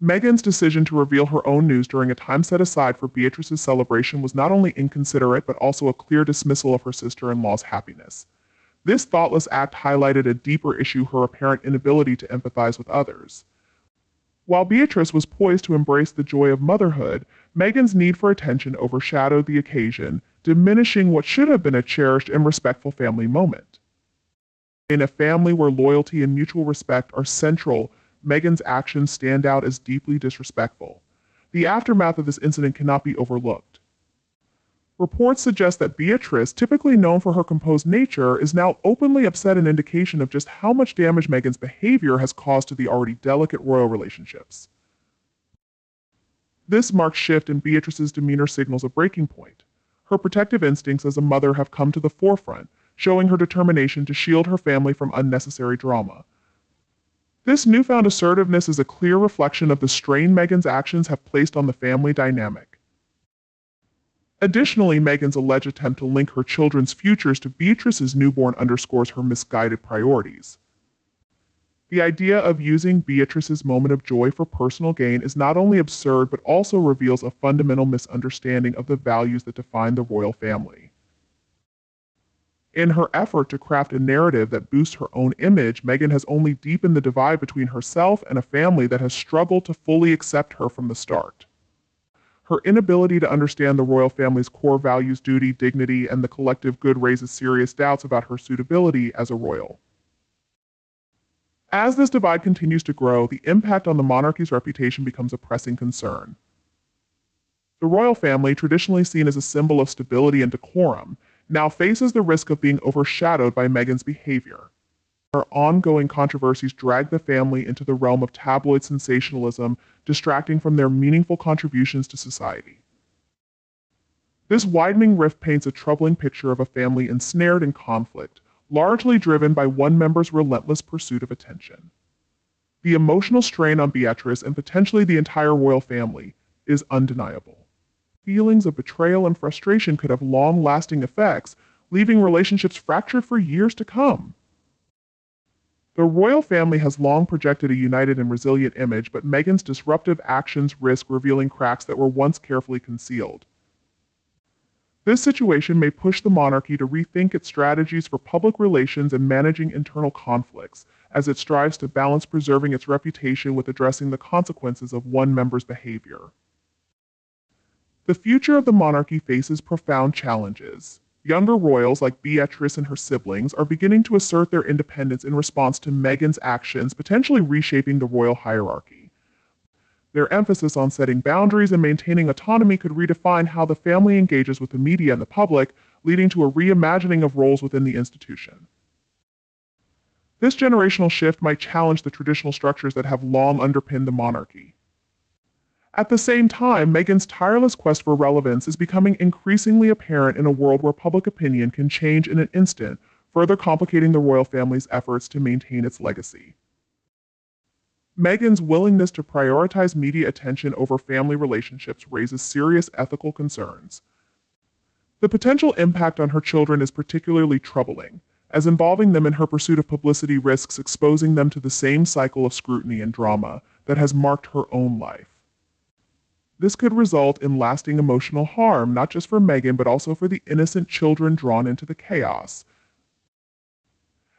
Meghan's decision to reveal her own news during a time set aside for Beatrice's celebration was not only inconsiderate, but also a clear dismissal of her sister-in-law's happiness. This thoughtless act highlighted a deeper issue: her apparent inability to empathize with others. While Beatrice was poised to embrace the joy of motherhood, Meghan's need for attention overshadowed the occasion, diminishing what should have been a cherished and respectful family moment. In a family where loyalty and mutual respect are central, Meghan's actions stand out as deeply disrespectful. The aftermath of this incident cannot be overlooked. Reports suggest that Beatrice, typically known for her composed nature, is now openly upset, an indication of just how much damage Meghan's behavior has caused to the already delicate royal relationships. This marked shift in Beatrice's demeanor signals a breaking point. Her protective instincts as a mother have come to the forefront, showing her determination to shield her family from unnecessary drama. This newfound assertiveness is a clear reflection of the strain Meghan's actions have placed on the family dynamic. Additionally, Meghan's alleged attempt to link her children's futures to Beatrice's newborn underscores her misguided priorities. The idea of using Beatrice's moment of joy for personal gain is not only absurd, but also reveals a fundamental misunderstanding of the values that define the royal family. In her effort to craft a narrative that boosts her own image, Meghan has only deepened the divide between herself and a family that has struggled to fully accept her from the start. Her inability to understand the royal family's core values, duty, dignity, and the collective good raises serious doubts about her suitability as a royal. As this divide continues to grow, the impact on the monarchy's reputation becomes a pressing concern. The royal family, traditionally seen as a symbol of stability and decorum, now faces the risk of being overshadowed by Meghan's behavior. Her ongoing controversies drag the family into the realm of tabloid sensationalism, distracting from their meaningful contributions to society. This widening rift paints a troubling picture of a family ensnared in conflict, largely driven by one member's relentless pursuit of attention. The emotional strain on Beatrice and potentially the entire royal family is undeniable. Feelings of betrayal and frustration could have long-lasting effects, leaving relationships fractured for years to come. The royal family has long projected a united and resilient image, but Meghan's disruptive actions risk revealing cracks that were once carefully concealed. This situation may push the monarchy to rethink its strategies for public relations and managing internal conflicts, as it strives to balance preserving its reputation with addressing the consequences of one member's behavior. The future of the monarchy faces profound challenges. Younger royals like Beatrice and her siblings are beginning to assert their independence in response to Meghan's actions, potentially reshaping the royal hierarchy. Their emphasis on setting boundaries and maintaining autonomy could redefine how the family engages with the media and the public, leading to a reimagining of roles within the institution. This generational shift might challenge the traditional structures that have long underpinned the monarchy. At the same time, Meghan's tireless quest for relevance is becoming increasingly apparent in a world where public opinion can change in an instant, further complicating the royal family's efforts to maintain its legacy. Meghan's willingness to prioritize media attention over family relationships raises serious ethical concerns. The potential impact on her children is particularly troubling, as involving them in her pursuit of publicity risks exposing them to the same cycle of scrutiny and drama that has marked her own life. This could result in lasting emotional harm, not just for Meghan, but also for the innocent children drawn into the chaos.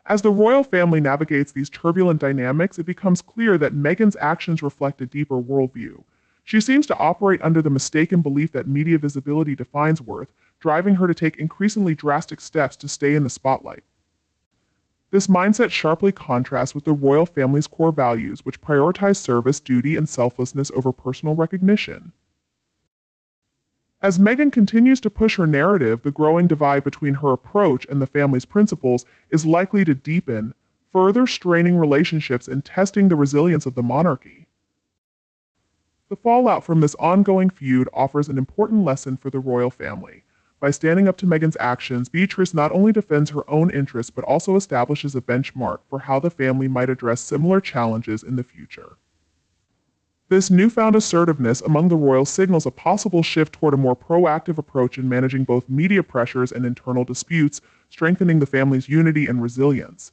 As the royal family navigates these turbulent dynamics, it becomes clear that Meghan's actions reflect a deeper worldview. She seems to operate under the mistaken belief that media visibility defines worth, driving her to take increasingly drastic steps to stay in the spotlight. This mindset sharply contrasts with the royal family's core values, which prioritize service, duty, and selflessness over personal recognition. As Meghan continues to push her narrative, the growing divide between her approach and the family's principles is likely to deepen, further straining relationships and testing the resilience of the monarchy. The fallout from this ongoing feud offers an important lesson for the royal family. By standing up to Meghan's actions, Beatrice not only defends her own interests but also establishes a benchmark for how the family might address similar challenges in the future. This newfound assertiveness among the royals signals a possible shift toward a more proactive approach in managing both media pressures and internal disputes, strengthening the family's unity and resilience.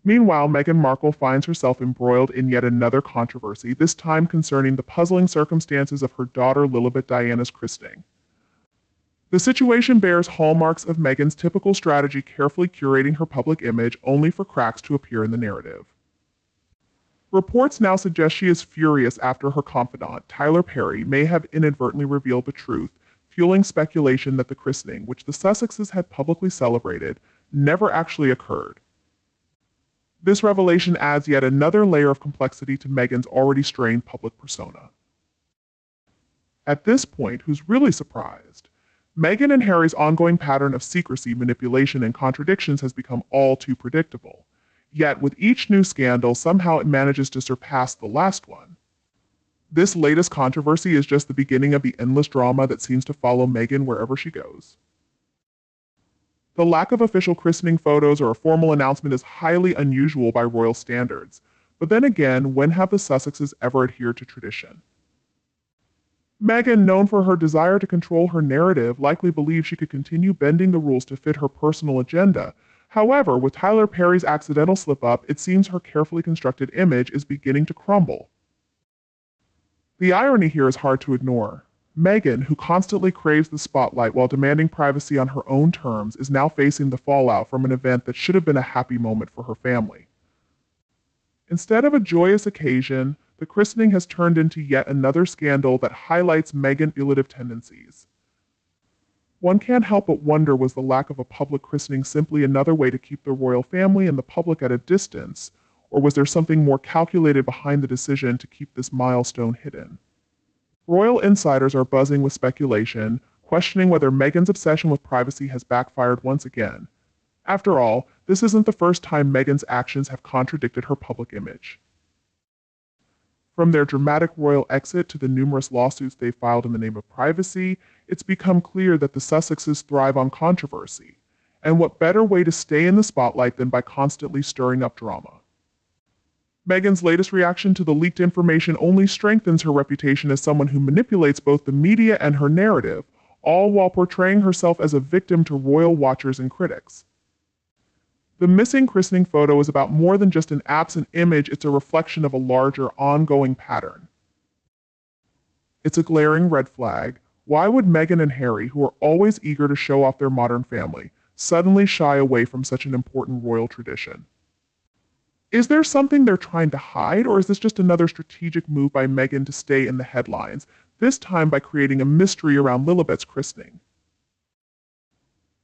Meanwhile, Meghan Markle finds herself embroiled in yet another controversy, this time concerning the puzzling circumstances of her daughter Lilibet Diana's christening. The situation bears hallmarks of Meghan's typical strategy, carefully curating her public image only for cracks to appear in the narrative. Reports now suggest she is furious after her confidant, Tyler Perry, may have inadvertently revealed the truth, fueling speculation that the christening, which the Sussexes had publicly celebrated, never actually occurred. This revelation adds yet another layer of complexity to Meghan's already strained public persona. At this point, who's really surprised? Meghan and Harry's ongoing pattern of secrecy, manipulation, and contradictions has become all too predictable. Yet, with each new scandal, somehow it manages to surpass the last one. This latest controversy is just the beginning of the endless drama that seems to follow Meghan wherever she goes. The lack of official christening photos or a formal announcement is highly unusual by royal standards. But then again, when have the Sussexes ever adhered to tradition? Meghan, known for her desire to control her narrative, likely believed she could continue bending the rules to fit her personal agenda. However, with Tyler Perry's accidental slip-up, it seems her carefully constructed image is beginning to crumble. The irony here is hard to ignore. Meghan, who constantly craves the spotlight while demanding privacy on her own terms, is now facing the fallout from an event that should have been a happy moment for her family. Instead of a joyous occasion, the christening has turned into yet another scandal that highlights Meghan's manipulative tendencies. One can't help but wonder, was the lack of a public christening simply another way to keep the royal family and the public at a distance, or was there something more calculated behind the decision to keep this milestone hidden? Royal insiders are buzzing with speculation, questioning whether Meghan's obsession with privacy has backfired once again. After all, this isn't the first time Meghan's actions have contradicted her public image. From their dramatic royal exit to the numerous lawsuits they filed in the name of privacy, it's become clear that the Sussexes thrive on controversy. And what better way to stay in the spotlight than by constantly stirring up drama? Meghan's latest reaction to the leaked information only strengthens her reputation as someone who manipulates both the media and her narrative, all while portraying herself as a victim to royal watchers and critics. The missing christening photo is about more than just an absent image, it's a reflection of a larger, ongoing pattern. It's a glaring red flag. Why would Meghan and Harry, who are always eager to show off their modern family, suddenly shy away from such an important royal tradition? Is there something they're trying to hide, or is this just another strategic move by Meghan to stay in the headlines, this time by creating a mystery around Lilibet's christening?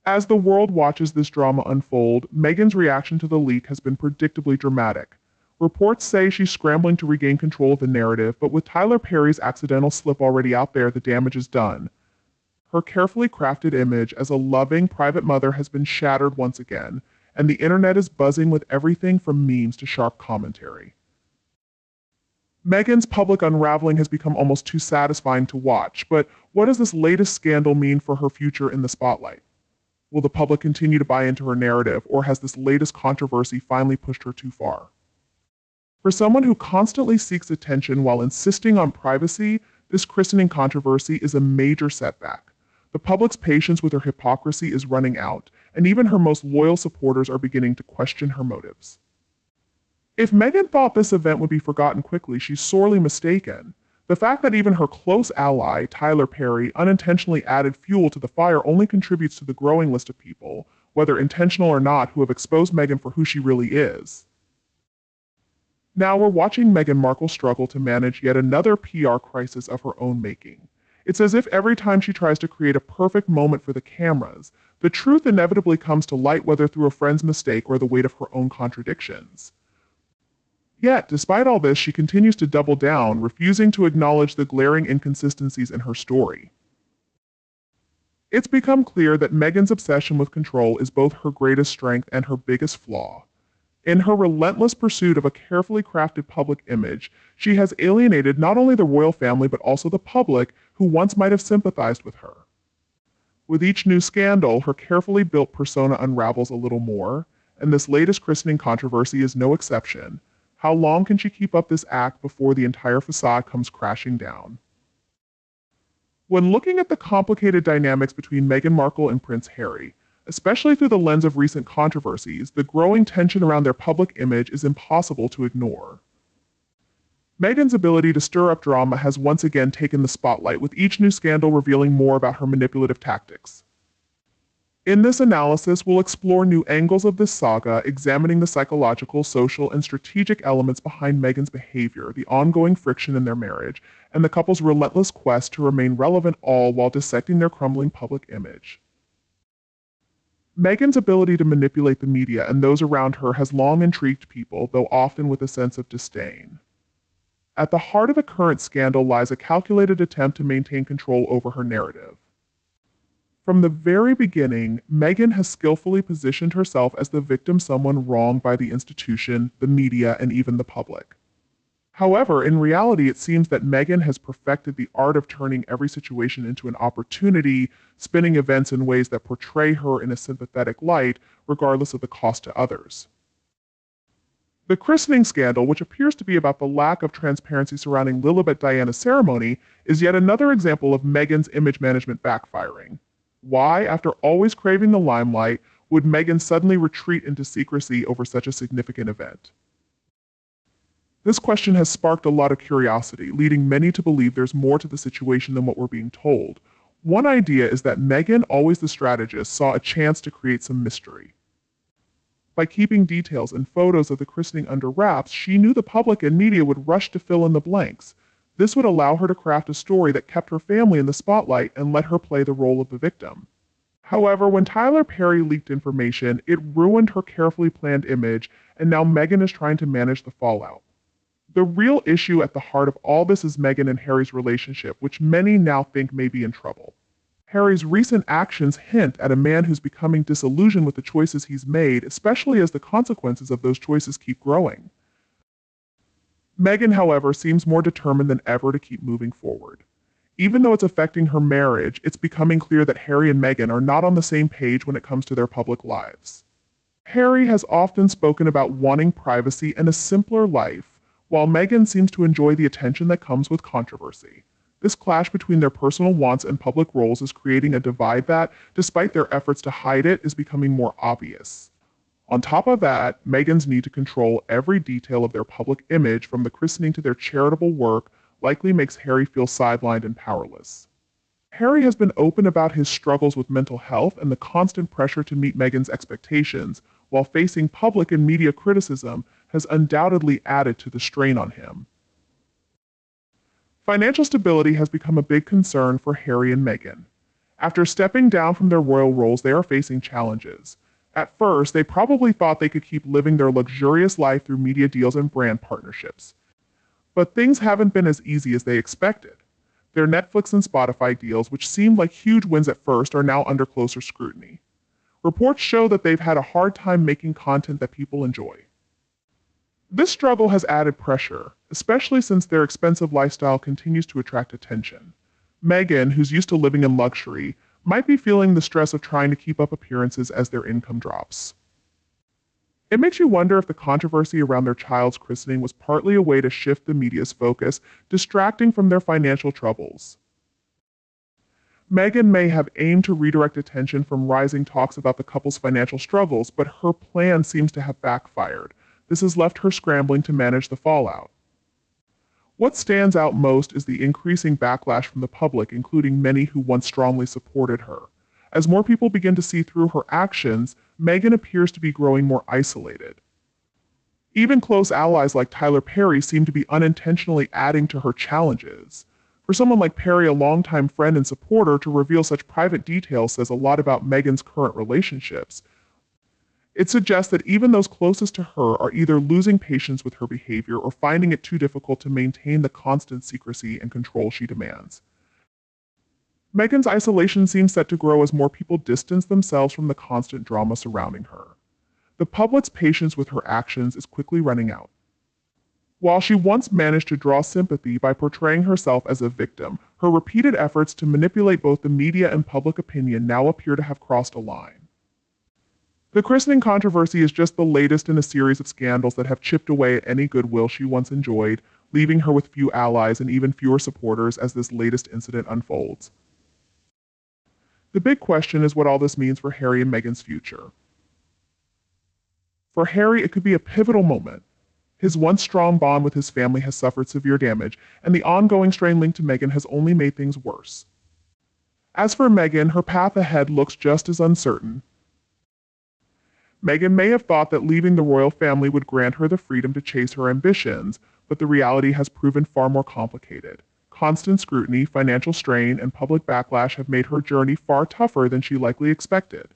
As the world watches this drama unfold, Meghan's reaction to the leak has been predictably dramatic. Reports say she's scrambling to regain control of the narrative, but with Tyler Perry's accidental slip already out there, the damage is done. Her carefully crafted image as a loving, private mother has been shattered once again, and the internet is buzzing with everything from memes to sharp commentary. Meghan's public unraveling has become almost too satisfying to watch, but what does this latest scandal mean for her future in the spotlight? Will the public continue to buy into her narrative, or has this latest controversy finally pushed her too far? For someone who constantly seeks attention while insisting on privacy, this christening controversy is a major setback. The public's patience with her hypocrisy is running out, and even her most loyal supporters are beginning to question her motives. If Meghan thought this event would be forgotten quickly, she's sorely mistaken. The fact that even her close ally, Tyler Perry, unintentionally added fuel to the fire only contributes to the growing list of people, whether intentional or not, who have exposed Meghan for who she really is. Now we're watching Meghan Markle struggle to manage yet another PR crisis of her own making. It's as if every time she tries to create a perfect moment for the cameras, the truth inevitably comes to light, whether through a friend's mistake or the weight of her own contradictions. Yet, despite all this, she continues to double down, refusing to acknowledge the glaring inconsistencies in her story. It's become clear that Meghan's obsession with control is both her greatest strength and her biggest flaw. In her relentless pursuit of a carefully crafted public image, she has alienated not only the royal family but also the public, who once might have sympathized with her. With each new scandal, her carefully built persona unravels a little more, and this latest christening controversy is no exception. How long can she keep up this act before the entire facade comes crashing down? When looking at the complicated dynamics between Meghan Markle and Prince Harry, especially through the lens of recent controversies, the growing tension around their public image is impossible to ignore. Meghan's ability to stir up drama has once again taken the spotlight, with each new scandal revealing more about her manipulative tactics. In this analysis, we'll explore new angles of this saga, examining the psychological, social, and strategic elements behind Meghan's behavior, the ongoing friction in their marriage, and the couple's relentless quest to remain relevant, all while dissecting their crumbling public image. Meghan's ability to manipulate the media and those around her has long intrigued people, though often with a sense of disdain. At the heart of the current scandal lies a calculated attempt to maintain control over her narrative. From the very beginning, Meghan has skillfully positioned herself as the victim, someone wronged by the institution, the media, and even the public. However, in reality, it seems that Meghan has perfected the art of turning every situation into an opportunity, spinning events in ways that portray her in a sympathetic light, regardless of the cost to others. The christening scandal, which appears to be about the lack of transparency surrounding Lilibet Diana's ceremony, is yet another example of Meghan's image management backfiring. Why, after always craving the limelight, would Meghan suddenly retreat into secrecy over such a significant event? This question has sparked a lot of curiosity, leading many to believe there's more to the situation than what we're being told. One idea is that Meghan, always the strategist, saw a chance to create some mystery. By keeping details and photos of the christening under wraps, she knew the public and media would rush to fill in the blanks. This would allow her to craft a story that kept her family in the spotlight and let her play the role of the victim. However, when Tyler Perry leaked information, it ruined her carefully planned image, and now Meghan is trying to manage the fallout. The real issue at the heart of all this is Meghan and Harry's relationship, which many now think may be in trouble. Harry's recent actions hint at a man who's becoming disillusioned with the choices he's made, especially as the consequences of those choices keep growing. Meghan, however, seems more determined than ever to keep moving forward. Even though it's affecting her marriage, it's becoming clear that Harry and Meghan are not on the same page when it comes to their public lives. Harry has often spoken about wanting privacy and a simpler life, while Meghan seems to enjoy the attention that comes with controversy. This clash between their personal wants and public roles is creating a divide that, despite their efforts to hide it, is becoming more obvious. On top of that, Meghan's need to control every detail of their public image, from the christening to their charitable work, likely makes Harry feel sidelined and powerless. Harry has been open about his struggles with mental health and the constant pressure to meet Meghan's expectations, while facing public and media criticism has undoubtedly added to the strain on him. Financial stability has become a big concern for Harry and Meghan. After stepping down from their royal roles, they are facing challenges. At first, they probably thought they could keep living their luxurious life through media deals and brand partnerships. But things haven't been as easy as they expected. Their Netflix and Spotify deals, which seemed like huge wins at first, are now under closer scrutiny. Reports show that they've had a hard time making content that people enjoy. This struggle has added pressure, especially since their expensive lifestyle continues to attract attention. Meghan, who's used to living in luxury, might be feeling the stress of trying to keep up appearances as their income drops. It makes you wonder if the controversy around their child's christening was partly a way to shift the media's focus, distracting from their financial troubles. Meghan may have aimed to redirect attention from rising talks about the couple's financial struggles, but her plan seems to have backfired. This has left her scrambling to manage the fallout. What stands out most is the increasing backlash from the public, including many who once strongly supported her. As more people begin to see through her actions, Meghan appears to be growing more isolated. Even close allies like Tyler Perry seem to be unintentionally adding to her challenges. For someone like Perry, a longtime friend and supporter, to reveal such private details says a lot about Meghan's current relationships. It suggests that even those closest to her are either losing patience with her behavior or finding it too difficult to maintain the constant secrecy and control she demands. Meghan's isolation seems set to grow as more people distance themselves from the constant drama surrounding her. The public's patience with her actions is quickly running out. While she once managed to draw sympathy by portraying herself as a victim, her repeated efforts to manipulate both the media and public opinion now appear to have crossed a line. The christening controversy is just the latest in a series of scandals that have chipped away at any goodwill she once enjoyed, leaving her with few allies and even fewer supporters as this latest incident unfolds. The big question is what all this means for Harry and Meghan's future. For Harry, it could be a pivotal moment. His once strong bond with his family has suffered severe damage, and the ongoing strain linked to Meghan has only made things worse. As for Meghan, her path ahead looks just as uncertain. Meghan may have thought that leaving the royal family would grant her the freedom to chase her ambitions, but the reality has proven far more complicated. Constant scrutiny, financial strain, and public backlash have made her journey far tougher than she likely expected.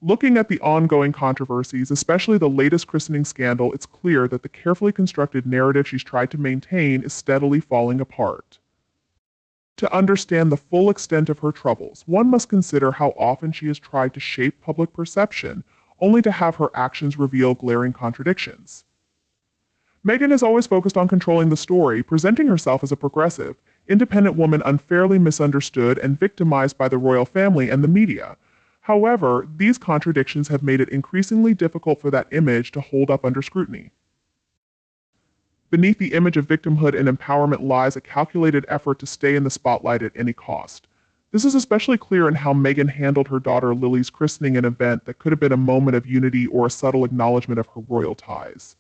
Looking at the ongoing controversies, especially the latest christening scandal, it's clear that the carefully constructed narrative she's tried to maintain is steadily falling apart. To understand the full extent of her troubles, one must consider how often she has tried to shape public perception, only to have her actions reveal glaring contradictions. Meghan has always focused on controlling the story, presenting herself as a progressive, independent woman unfairly misunderstood and victimized by the royal family and the media. However, these contradictions have made it increasingly difficult for that image to hold up under scrutiny. Beneath the image of victimhood and empowerment lies a calculated effort to stay in the spotlight at any cost. This is especially clear in how Meghan handled her daughter Lily's christening, an event that could have been a moment of unity or a subtle acknowledgement of her royal ties.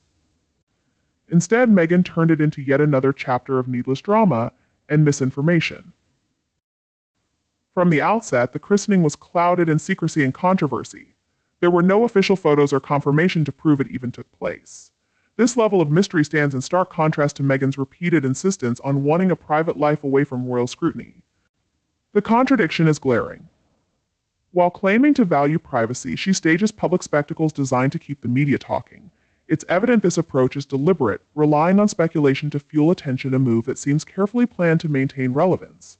Instead, Meghan turned it into yet another chapter of needless drama and misinformation. From the outset, the christening was clouded in secrecy and controversy. There were no official photos or confirmation to prove it even took place. This level of mystery stands in stark contrast to Meghan's repeated insistence on wanting a private life away from royal scrutiny. The contradiction is glaring. While claiming to value privacy, she stages public spectacles designed to keep the media talking. It's evident this approach is deliberate, relying on speculation to fuel attention, a move that seems carefully planned to maintain relevance.